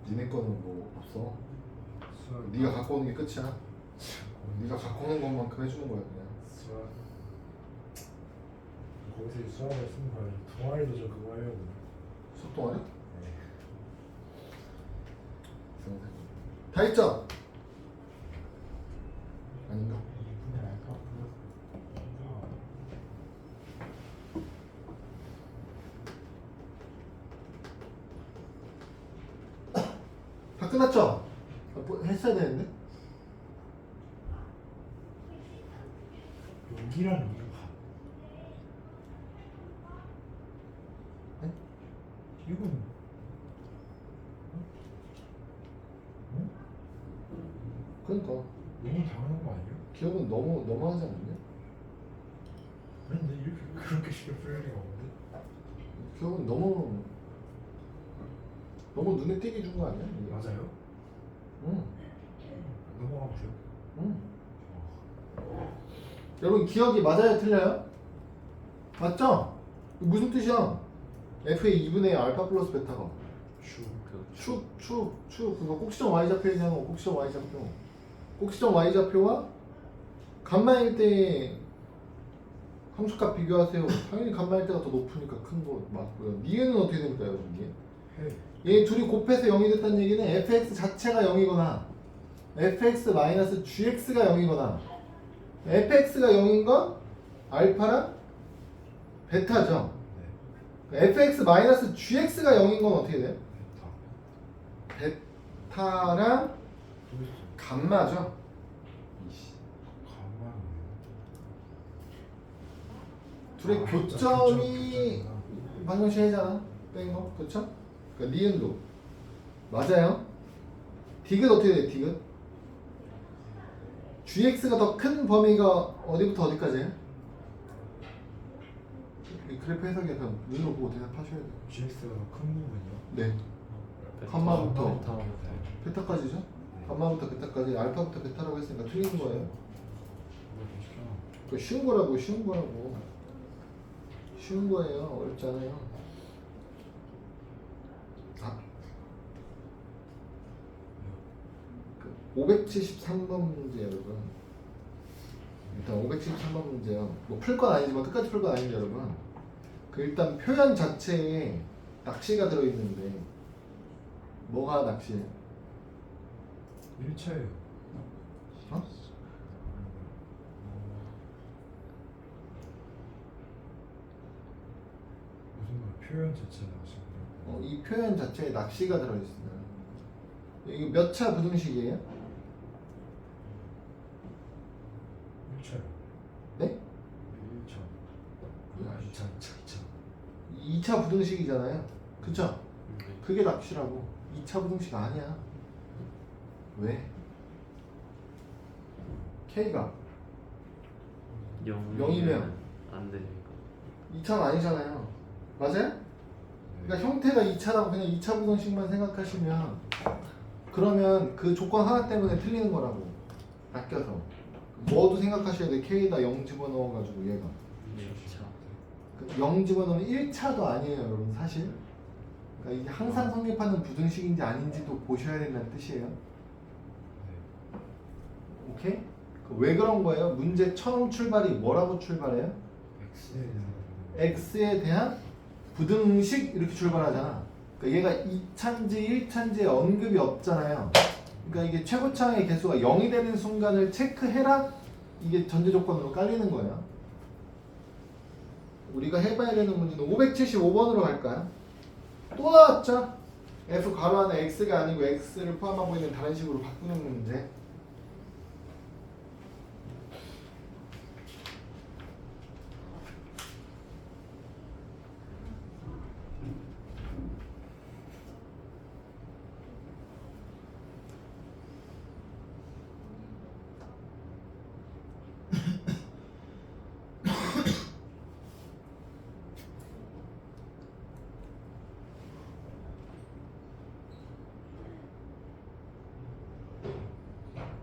니네 거는 뭐 없어. 수학. 네가 갖고 오는 게 끝이야. 네가 갖고 오는 것만큼 해주는 거야 그냥. 수학. 거기서 수학을 쓰는 거예요. 동아리도 저 그거 하려고. 수업 동아리? 네. 다 했죠? 아닌가? 이분의 알파 플러스. 다 끝났죠? 뭐 했어야 되는데? 여기랑 여기가 네? 이건 어? 그러니까 너무 당연한 거 아니에요? 기억은 너무 하지 않냐? 근데 이렇게 그렇게 쉽게 풀릴 리가 없는데? 기억은 너무 눈에 띄게 준 거 아니야? 이게? 맞아요? 응. 넘어가보세요. 응. 여러분 기억이 맞아요 틀려요? 맞죠? 무슨 뜻이야? f의 2분의 알파 플러스 베타가 축 그거 꼭지점 y좌표 얘기하는 거. 꼭지점 y좌표. 꼭지점 y좌표와 간만일 때 함수값 비교하세요. 당연히 간만일 때가 더 높으니까 큰 거 맞고요. 니은은 어떻게 됩니까 여러분 이게? 해. 얘 둘이 곱해서 0이 됐다는 얘기는 fx 자체가 0이거나 fx-gx가 0이거나 fx가 0인 건 알파랑 베타죠. 네. fx-gx가 0인 건 어떻게 돼요? 베타랑 도대체 감마죠. 가만. 둘의 아, 교점이 교점이구나. 방금 시해잖아. 뺀 거, 그렇죠? 그러니까 니은도 맞아요. 디귿 어떻게 돼? 디귿? gx가 더 큰 범위가 어디부터 어디까지예요? 이 그래프 해석이 그냥 눈으로 보고 대답하셔야 돼요. GX가 더 큰 부분이요? 네. 감마부터 베타. 베타까지죠? 네. 감마부터 베타까지 알파부터 베타라고 했으니까 틀린 거예요. 이거 좀 시켜. 그 쉬운 거라고 쉬운 거예요. 어렵지 않아요. 그 573번 문제 여러분. 일단 573번 문제요. 뭐 풀 건 아니지만 끝까지 풀 건 아닌데 여러분. 그 일단 표현 자체에 낚시가 들어있는데 뭐가 낚시예요? 1차예요. 어? 무슨 말 표현 자체가 지금 이 표현 자체에 낚시가 들어있어요. 이거 몇 차 부등식이에요? 1차요. 네? 1차. 2차. 2차 부등식이잖아요. 그쵸? 그게 낚시라고. 2차 부등식 아니야. 왜? K가 0이면 안 되니까. 2차는 아니잖아요. 맞아요? 그러니까 형태가 2차라고 그냥 2차 부등식만 생각하시면 그러면 그 조건 하나 때문에 틀리는 거라고. 낚여서. 뭐도 생각하셔야 돼. K에다 0 집어넣어가지고 얘가. 0 집어넣으면 1차도 아니에요 여러분 사실. 그러니까 이게 항상 성립하는 부등식인지 아닌지도 보셔야 된다는 뜻이에요. 오케이? 왜 그런 거예요? 문제 처음 출발이 뭐라고 출발해요? x에 대한 부등식 이렇게 출발하잖아. 그러니까 얘가 2차인지 1차인지에 언급이 없잖아요. 그러니까 이게 최고차의 개수가 0이 되는 순간을 체크해라. 이게 전제 조건으로 깔리는 거예요. 우리가 해봐야 되는 문제는 575번으로 갈까요? 또 나왔죠? f 괄호 안에 x가 아니고 x를 포함하고 있는 다른 식으로 바꾸는 문제.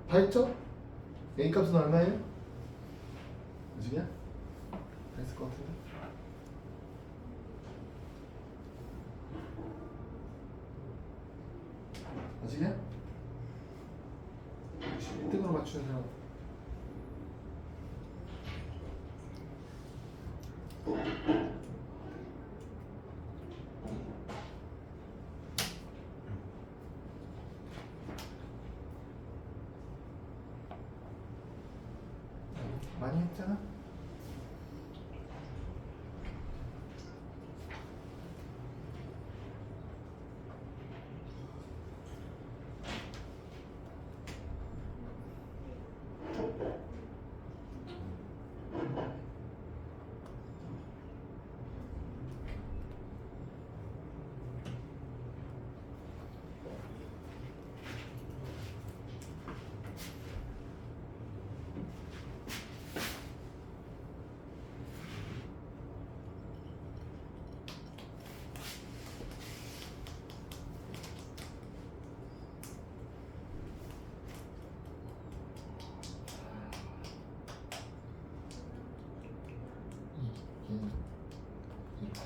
다 했죠? A 값은 얼마예요? 그지야? 다 했을 것 같은데? 아직이야? 1등으로 맞추는 사람. 많이 했잖아? 이렇게.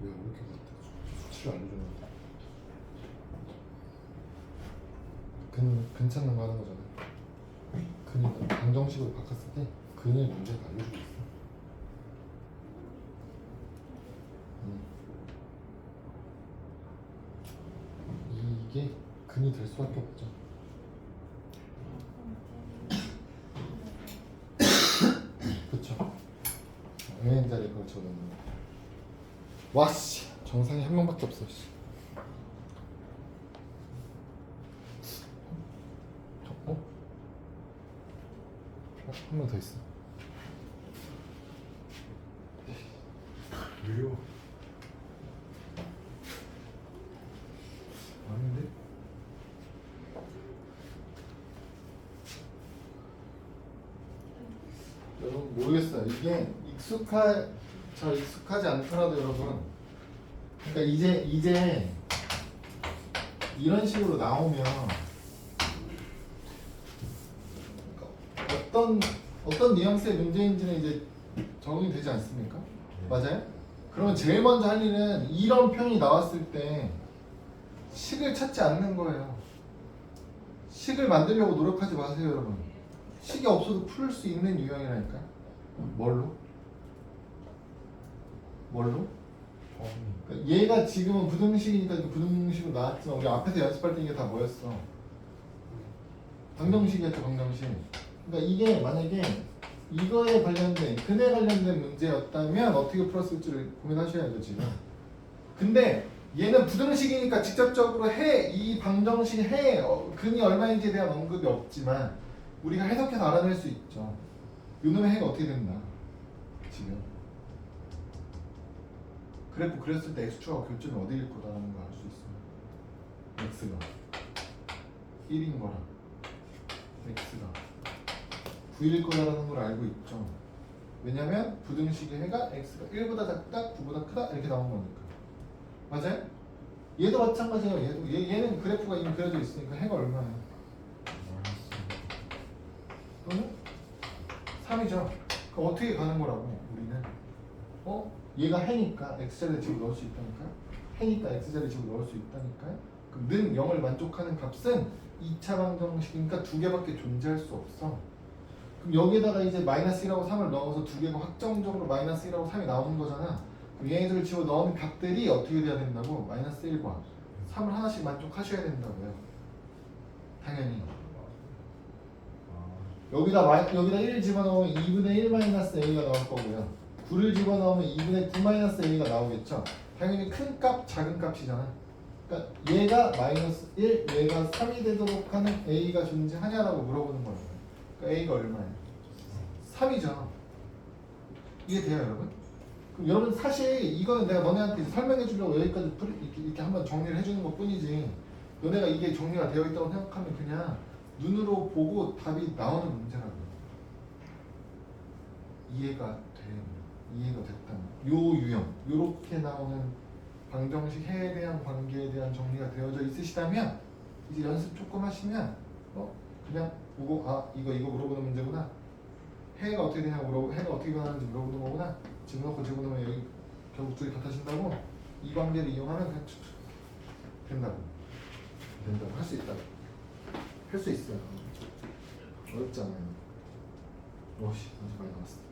왜 이렇게 수치를 알려줬는데? 근 찾는 거 하는 거잖아. 근이 방정식으로 바꿨을 때 근의 문제가 알려주고 있어. 이게 근이 될 수밖에 없죠. 그쵸? N의 자리에 그걸 적어놓는 거. 와씨 정상이 한 명밖에 없어. 씨. 한 명 더 있어. 유료 아닌데? 여러분 모르겠어요. 이게 잘 익숙하지 않더라도 여러분, 그러니까 이제 이런 식으로 나오면 어떤 뉘앙스의 문제인지는 이제 적응이 되지 않습니까? 맞아요? 그러면 제일 먼저 할 일은 이런 표현이 나왔을 때 식을 찾지 않는 거예요. 식을 만들려고 노력하지 마세요, 여러분. 식이 없어도 풀 수 있는 유형이라니까. 뭘로? 그러니까 얘가 지금은 부등식이니까 부등식으로 나왔지만 우리 앞에서 연습할 때 이게 다 뭐였어? 방정식이었죠, 방정식. 그러니까 이게 만약에 이거에 관련된 근에 관련된 문제였다면 어떻게 풀었을지를 고민하셔야죠 지금. 근데 얘는 부등식이니까 직접적으로 이 방정식 근이 얼마인지에 대한 언급이 없지만 우리가 해석해서 알아낼 수 있죠. 요놈의 해가 어떻게 된다 지금. 그래프 그렸을 때 x축하고 교점이 어디일 거다라는 걸 알 수 있어요. x가 1인 거랑 x가 9일 거다라는 걸 알고 있죠. 왜냐면 부등식의 해가 x가 1보다 작다, 9보다 크다 이렇게 나온 거니까. 맞아요? 얘도 마찬가지예요. 얘는 그래프가 이미 그려져 있으니까 해가 얼마예요? 또는 3이죠. 그럼 어떻게 가는 거라고 우리는? 얘가 해니까 x자리에 집어 넣을 수 있다니까요. 해니까 x자리에 집어 넣을 수 있다니까요. 그럼 는 0을 만족하는 값은 2차 방정식이니까 두 개밖에 존재할 수 없어. 그럼 여기에다가 이제 마이너스 1하고 3을 넣어서 두 개가 확정적으로 마이너스 1하고 3이 나오는 거잖아. 그럼 얘네들을 집어넣은 값들이 어떻게 돼야 된다고? 마이너스 1과 3을 하나씩 만족하셔야 된다고요. 당연히. 여기다 1 집어넣으면 2분의 1 마이너스 a가 나올 거고요. 9를 집어넣으면 2분의 9 마이너스 a가 나오겠죠. 당연히 큰 값, 작은 값이잖아. 그러니까 얘가 마이너스 1, 얘가 3이 되도록 하는 a가 존재하냐라고 물어보는 거예요. 그러니까 a가 얼마예요? 3이죠. 이해돼요, 여러분? 그럼 여러분 사실 이거는 내가 너네한테 설명해 주려고 여기까지 이렇게 한번 정리를 해주는 것 뿐이지, 너네가 이게 정리가 되어 있다고 생각하면 그냥 눈으로 보고 답이 나오는 문제라고요. 이해가 됐다면 요 유형, 요렇게 나오는 방정식 해에 대한 관계에 대한 정리가 되어져 있으시다면 이제 연습 조금 하시면 그냥 보고 이거 물어보는 문제구나, 해가 어떻게 되냐고 해가 어떻게 변하는지 물어보는 거구나, 집어넣으면 여기 결국 둘이 같아진다고, 이 관계를 이용하면 그냥 된다고 할 수 있다고. 할 수 있어요. 어렵지 않아요. 오씨, 아주 많이 나왔어.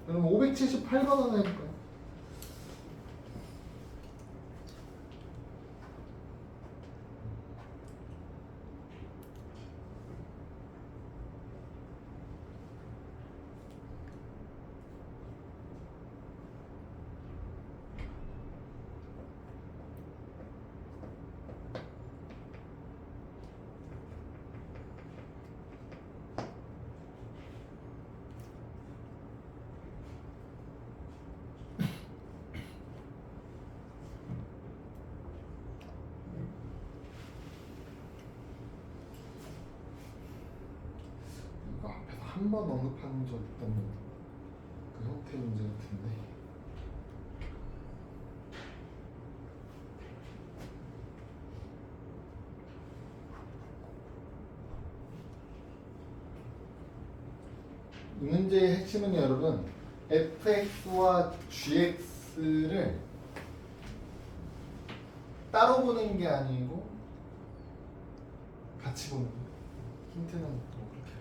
그럼 578번 하나 해볼까요? 이거 앞에서 한 번 언급한 적 있던 그 형태 문제 같은데. 이 문제의 핵심은 여러분, fx와 gx를 따로 보는 게 아니고 같이 보는 거예요. 힌트는 뭐 그렇게.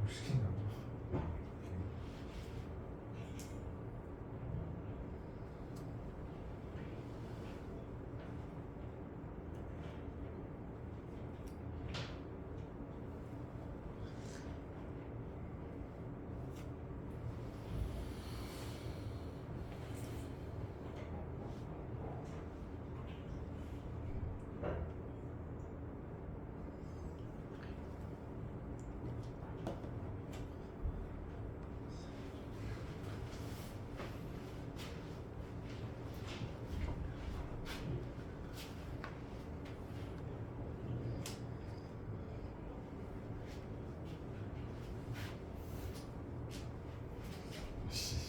시킨다고.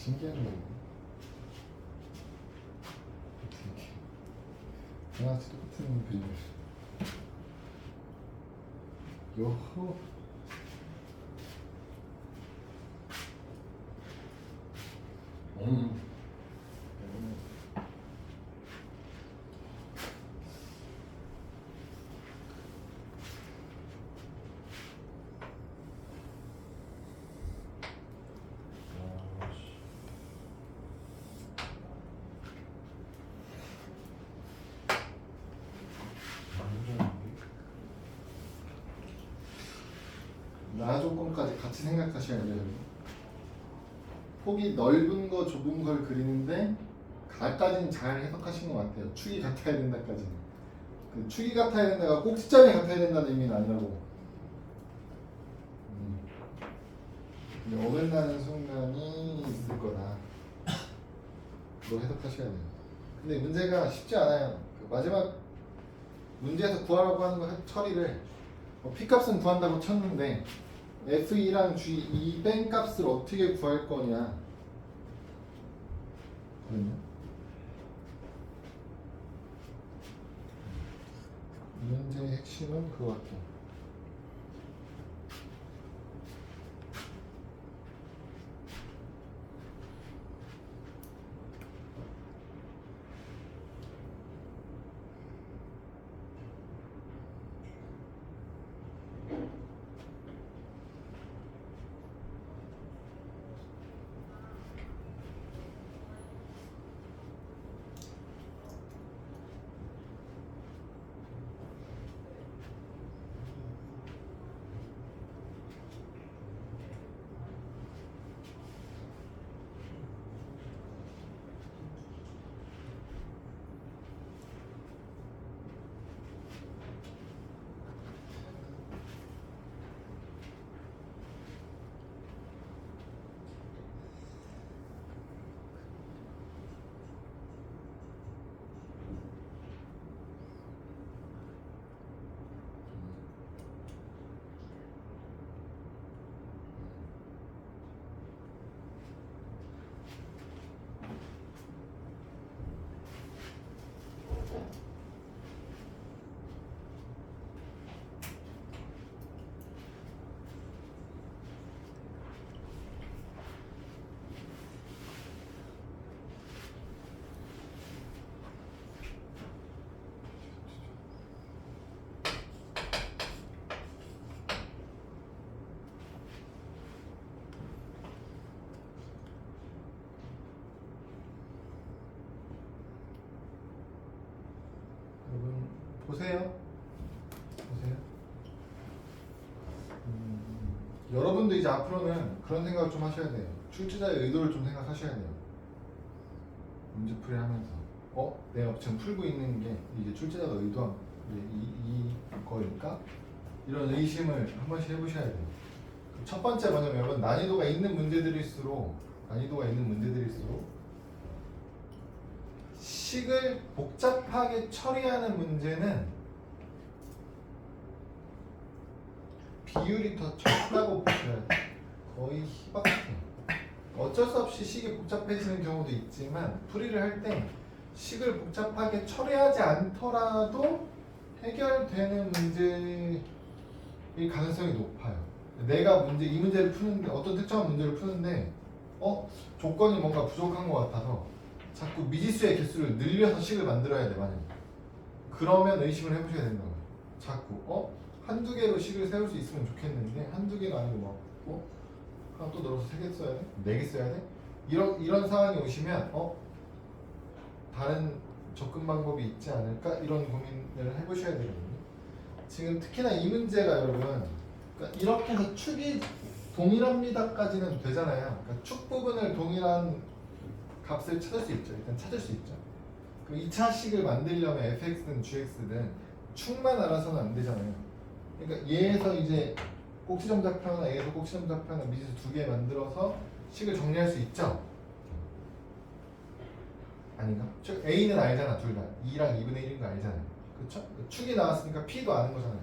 신기한 거예요. 하나같이 똑같은 그림을. 요호. 같이 생각하셔야 돼요. 폭이 넓은 거 좁은 걸 그리는데 가까지는 잘 해석하신 것 같아요. 축이 같아야 된다까지는. 그 축이 같아야 된다가 꼭 시점이 같아야 된다는 의미는 아니라고. 근데 어긋나는 순간이 있을 거다. 그걸 해석하셔야 돼요. 근데 문제가 쉽지 않아요. 그 마지막 문제에서 구하라고 하는 거 처리를 P값은 구한다고 쳤는데 F2랑 G2 뺀 값을 어떻게 구할 거냐. 그러면 이 문제의 핵심은 그거 같아요. 여러분 보세요. 여러분도 이제 앞으로는 그런 생각을 좀 하셔야 돼요. 출제자의 의도를 좀 생각하셔야 돼요. 문제풀이 하면서 내가 지금 풀고 있는 게 이게 출제자가 의도한 이거일까? 이런 의심을 한 번씩 해보셔야 돼요. 첫 번째 뭐냐면 여러분 난이도가 있는 문제들일수록 식을 복잡하게 처리하는 문제는 비율이 더 적다고 보셔야 돼요. 거의 희박해요. 어쩔 수 없이 식이 복잡해지는 경우도 있지만 풀이를 할 때 식을 복잡하게 처리하지 않더라도 해결되는 문제일 가능성이 높아요. 내가 이 문제를 푸는데 어떤 특정한 문제를 푸는데 조건이 뭔가 부족한 것 같아서 자꾸 미지수의 개수를 늘려서 식을 만들어야 돼 만약에. 그러면 의심을 해보셔야 된다고요. 자꾸 한두 개로 식을 세울 수 있으면 좋겠는데 한두 개가 아니고 하나 또 늘어서 3개 써야 돼? 4개 써야 돼? 이런 상황이 오시면 다른 접근 방법이 있지 않을까? 이런 고민을 해보셔야 되거든요. 지금 특히나 이 문제가 여러분 그러니까 이렇게 해서 축이 동일합니다까지는 되잖아요. 그러니까 축 부분을 동일한 값을 찾을 수 있죠. 일단 찾을 수 있죠. 그 2차식을 만들려면 fx든 gx든 축만 알아서는 안 되잖아요. 그러니까 얘에서 이제 꼭지점 좌표 하나, 얘에서 꼭지점 좌표 하나, 미지수 2개 만들어서 식을 정리할 수 있죠. 아닌가? 즉 a는 알잖아, 둘 다. 2랑 2분의 1인 거 알잖아요. 그렇죠? 축이 나왔으니까 p도 아는 거잖아요.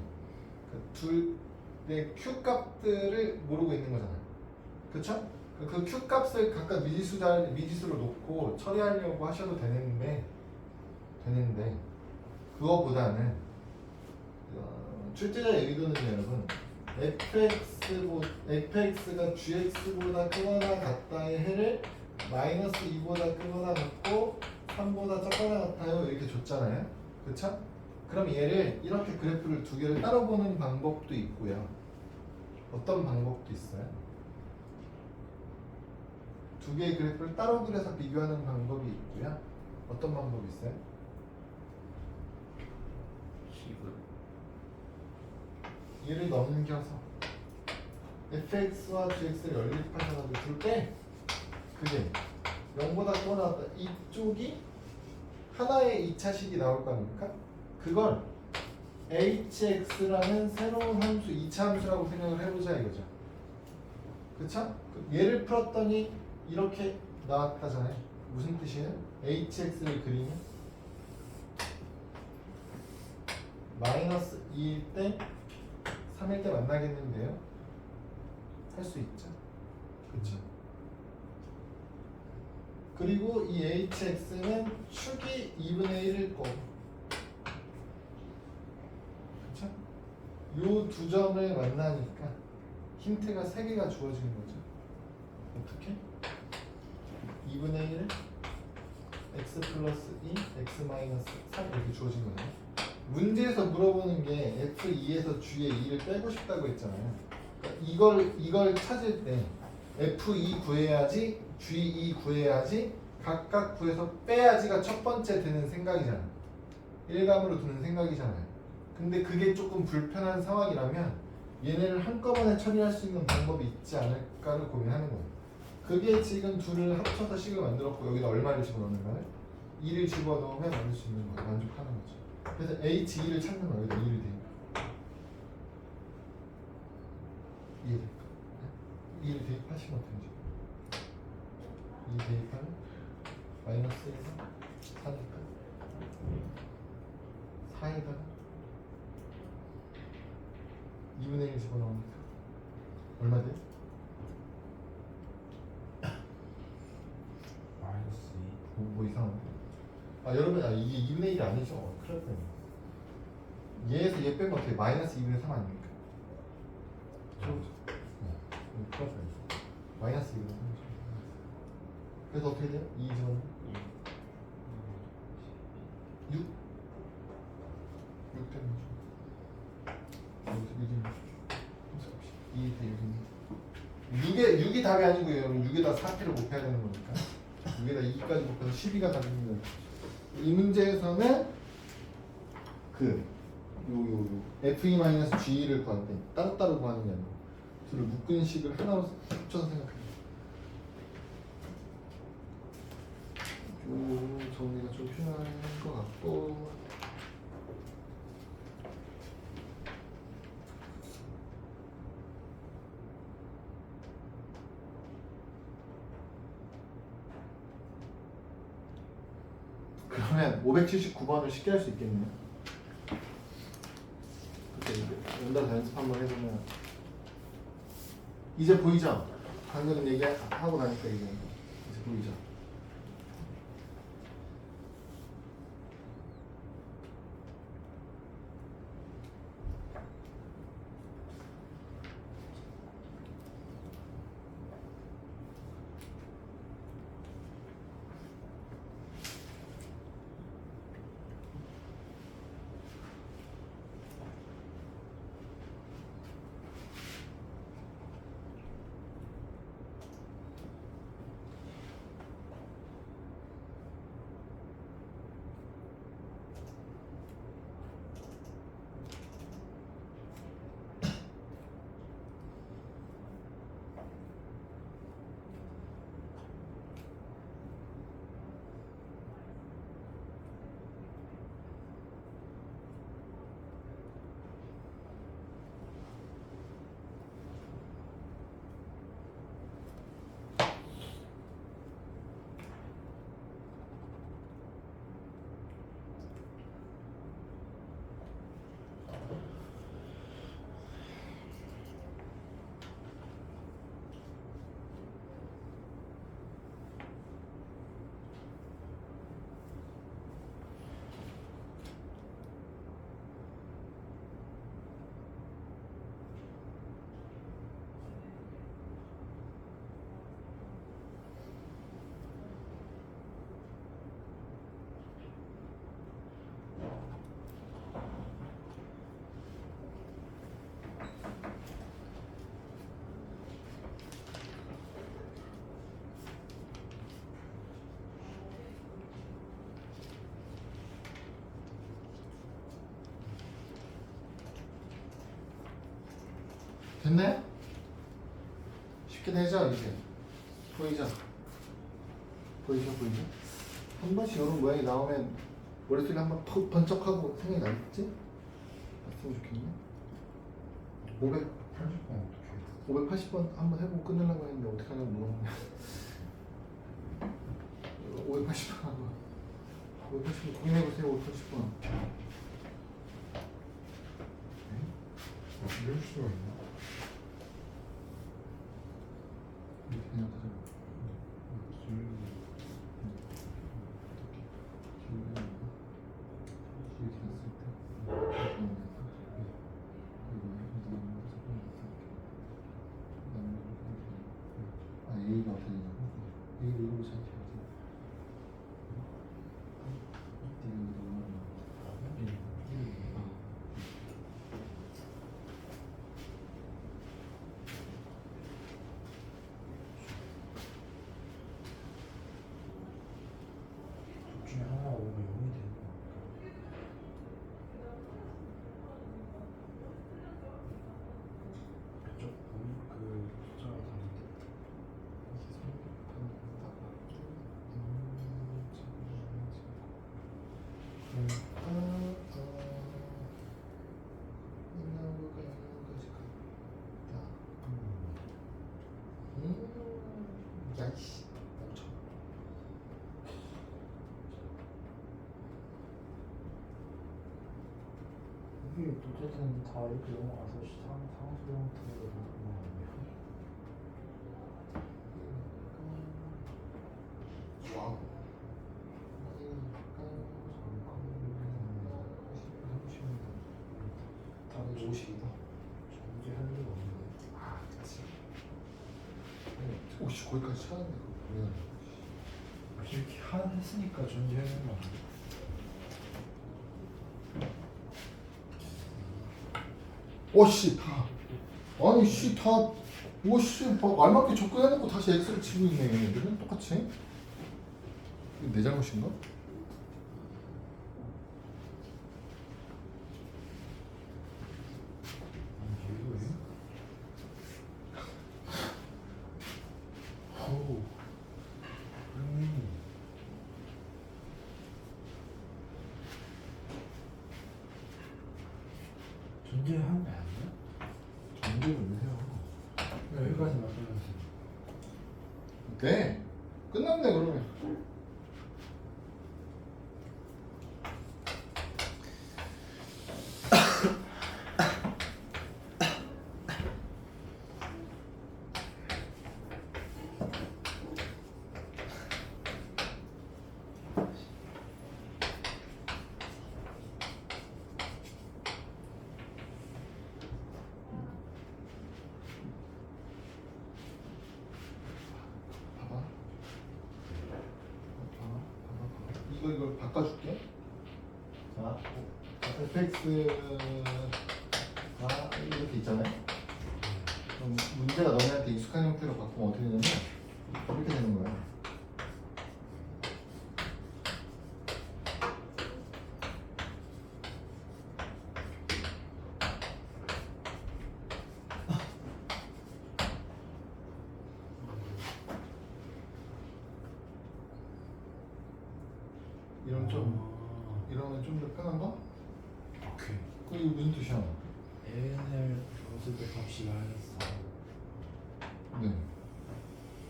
둘의 q 값들을 모르고 있는 거잖아요. 그렇죠? 그 q 값을 각각 미지수로 놓고 처리하려고 하셔도 되는데 그거보다는 출제자의 의도는 여러분 fx가 gx보다 크거나 같다의 해를 마이너스 2보다 크거나 같고 3보다 작거나 같아요 이렇게 줬잖아요. 그쵸? 그럼 얘를 이렇게 그래프를 두 개를 따로 보는 방법도 있고요. 어떤 방법도 있어요? 두 개의 그래프를 따로 그려서 비교하는 방법이 있고요. 어떤 방법이 있어요? 식을 얘를 넘겨서 fx와 gx를 연립하셔가지고 둘 때 그게 0보다 또 나왔다. 이쪽이 하나의 2차식이 나올 거 아닙니까? 그걸 hx라는 새로운 함수, 2차 함수라고 생각을 해보자 이거죠. 그쵸? 얘를 풀었더니 이렇게 나왔다잖아요. 무슨 뜻이에요? hx를 그리면 마이너스 2일 때 3일 때 만나겠는데요? 할 수 있죠. 그쵸? 그리고 이 hx는 축이 2분의 1일 거고, 그쵸? 요 두 점을 만나니까 힌트가 3개가 주어지는 거죠. 어떻게? 2분의 1 x 플러스 2 x 마이너스 3 이렇게 주어진 거예요. 문제에서 물어보는 게 f2에서 g의 2를 빼고 싶다고 했잖아요. 그러니까 이걸 찾을 때 f2 구해야지 g2 구해야지 각각 구해서 빼야지가 첫 번째 드는 생각이잖아. 일감으로 드는 생각이잖아요. 근데 그게 조금 불편한 상황이라면 얘네를 한꺼번에 처리할 수 있는 방법이 있지 않을까를 고민하는 거예요. 그게 지금 둘을 합쳐서 식을 만들었고 여기다 얼마를 집어넣는가요? 2를 집어넣으면 만들 수 있는 거예요. 만족하는 거죠. 그래서 h2를 찾는 거예요. 여기다 2를 대입. 이해될까? 2를 대입하시면 되죠. 2 대입하면 마이너스 1에서 4니까 4에다가 2분의 1 집어넣으니까 얼마 돼요? 마이너스 2. 뭐 이상한데? 아 여러분, 이게 2분의 1이 아니죠? 큰일 났네. 얘에서 얘 빼면 어떻게 마이너스 2분의 3 아닙니까? 그렇죠? 네. 큰일 났네. 마이너스 2분의 3. 그래서 어떻게 돼요? 2 집어넣으면 6? 6 되는 거죠. 여기서 6이면 2 대 6입니다. 6이 답이 아니고요. 여러분 6에다 4p를 곱해야 되는 거니까 6에다 2까지 곱해서 12가 답입니다. 이 문제에서는 f2-g를 구할 때 따로따로 구하는 게 아니고 둘을 묶은 식을 하나로 합쳐서 생각합니다. 요 정리가 좀 필요한 것 같고, 그러면 579번을 쉽게 할 수 있겠네요. 그때 연달아서 연습 한번 해보면 이제 보이죠? 방금 얘기하고 나니까 이제 보이죠? 됐나요? 이렇게 되죠 이제. 보이죠? 보이죠? 한 번씩 이런 모양이 나오면 머릿속에 한번 톡 번쩍하고 생각이 나겠지? 났으면 좋겠네. 80번 어떻게 580번 한번 해보고 끝내려고 했는데 어떻게 하냐고 물어보네. 580번 하고 580번 고민해보세요. 580번. 이럴 수가 있나? 이렇게 생각하자고. A가 어떻게 되냐고? A를 이걸로 생각해야지. 둘 중에 하나가 오면 0이 되는 거 쪽 그 숫자가 다른데 야이씨 멈춰. 이게 어쨌든 다 이렇게 넘어가서 상수 형태로 넘어가네요. 와우. 다른 50이다. 전제 할 리가 없는데. 아, 그치. 오씨 거기까지 찾았네. 그거 뭐야? 이렇게 했으니까 전제하는 거 아니야? 오씨 다. 아니 씨 다. 오씨 알맞게 접근해놓고 다시 X를 치고 있네. 얘들은 똑같이. 이거 내 잘못인가? 이거예요? 오 전제하는 거 아니야? 전제를 왜 해요? 여기까지 맞춰주세요. 네. 끝났네 그러면. 봐봐. 이걸 바꿔줄게. 자, fx가 이렇게 있잖아요. 그럼 문제가 너네한테 익숙한 형태로 바꾸면 어떻게 되냐면 이렇게 되는 거야. 이러면 좀 더 편한가? 오케이. 그 이거 무슨 뜻이야? n을 줬을 때 값이 마이너스 4 네.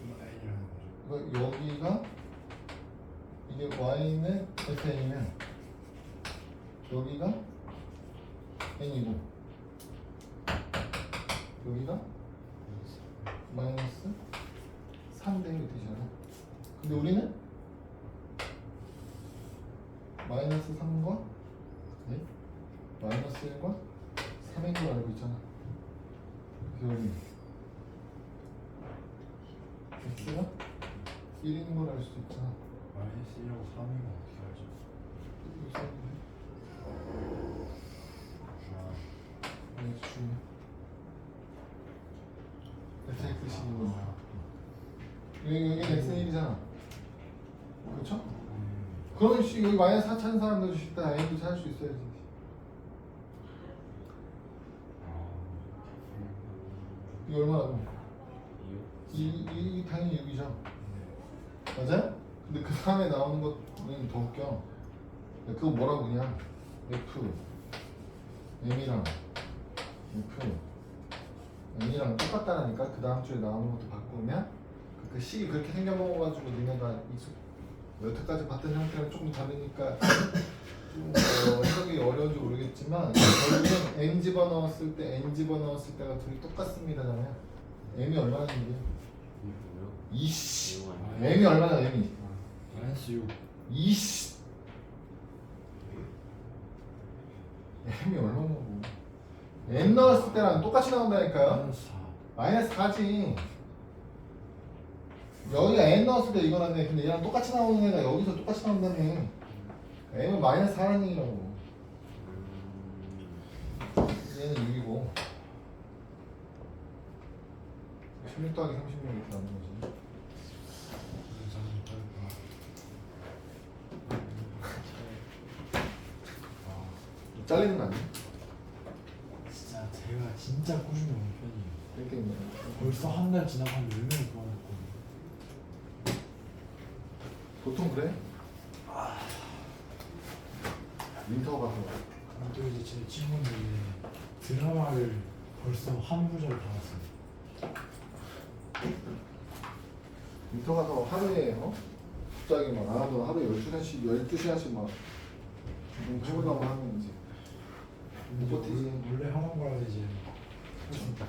이거 n이라는 거죠. 그러니까 여기가 이게 y는 fn이면 여기가 n이고 여기가 마이너스 3대 1이 되잖아. 근데 우리는 마이너스 3과 네? 마이너스 1과 3인 걸 알고 있잖아. 그래서 여기 x가 1인 걸 알 수도 있잖아. 마이너스 1하고 3이면 어떻게 하죠? 이거 써야겠네. 아, 마이너스 중이야. fx 식이구나. 여기는 x는 1이잖아. 그렇죠? 그러면 씨 여기 마이너스 4 찾는 사람들 싶다. n도 찾을 수 있어야지. 이거 얼마나 돼? 이 당연히 6이죠. 네. 맞아요? 근데 그 다음에 나오는 것은 더 웃겨. 그거 뭐라고 그냥 F M이랑 F M이랑 똑같다라니까. 그 다음 주에 나오는 것도 바꾸면 그 식이 그렇게 생겨먹어가지고 니네가 여태까지 봤던 형태랑 조금 다르니까 좀 해석이 어려운지 모르겠지만 결국은 n 집어넣었을 때 n 집어넣었을 때가 둘이 똑같습니다잖아요. m이 얼마나인지 이게 뭐요? 이씨 이거 아, 아니에요? m이 얼마나 m이 마이너스 6. 이씨 m이 얼마냐고. n 넣었을 때랑 똑같이 나온다니까요. 마이너스 4. 마이너스 4지. 여기가 n 넣었을 때 이거 나네. 근데 얘랑 똑같이 나오는 애가 여기서 똑같이 나온다며. m은 마이너스 4라는 얘기라고. 얘는 6이고 16 더하기 36 이렇게 나오는 거지. 잘리는 거 아니야? 진짜 제가 진짜 꾸준히 오는 편이에요. 이렇게 있는 거. 벌써 한 달 지나고 한 10명이 도와줬거든요. 보통 그래? 윈터 가서 또 이제 제 친구는 이제 드라마를 벌써 한 부작을 다 봤어요. 윈터 가서 하루에 갑자기 막 나도 하루에 12시간씩 막 해보려고 하면 이제 못 버티지. 원래 하는 거라 이제 할수 있다.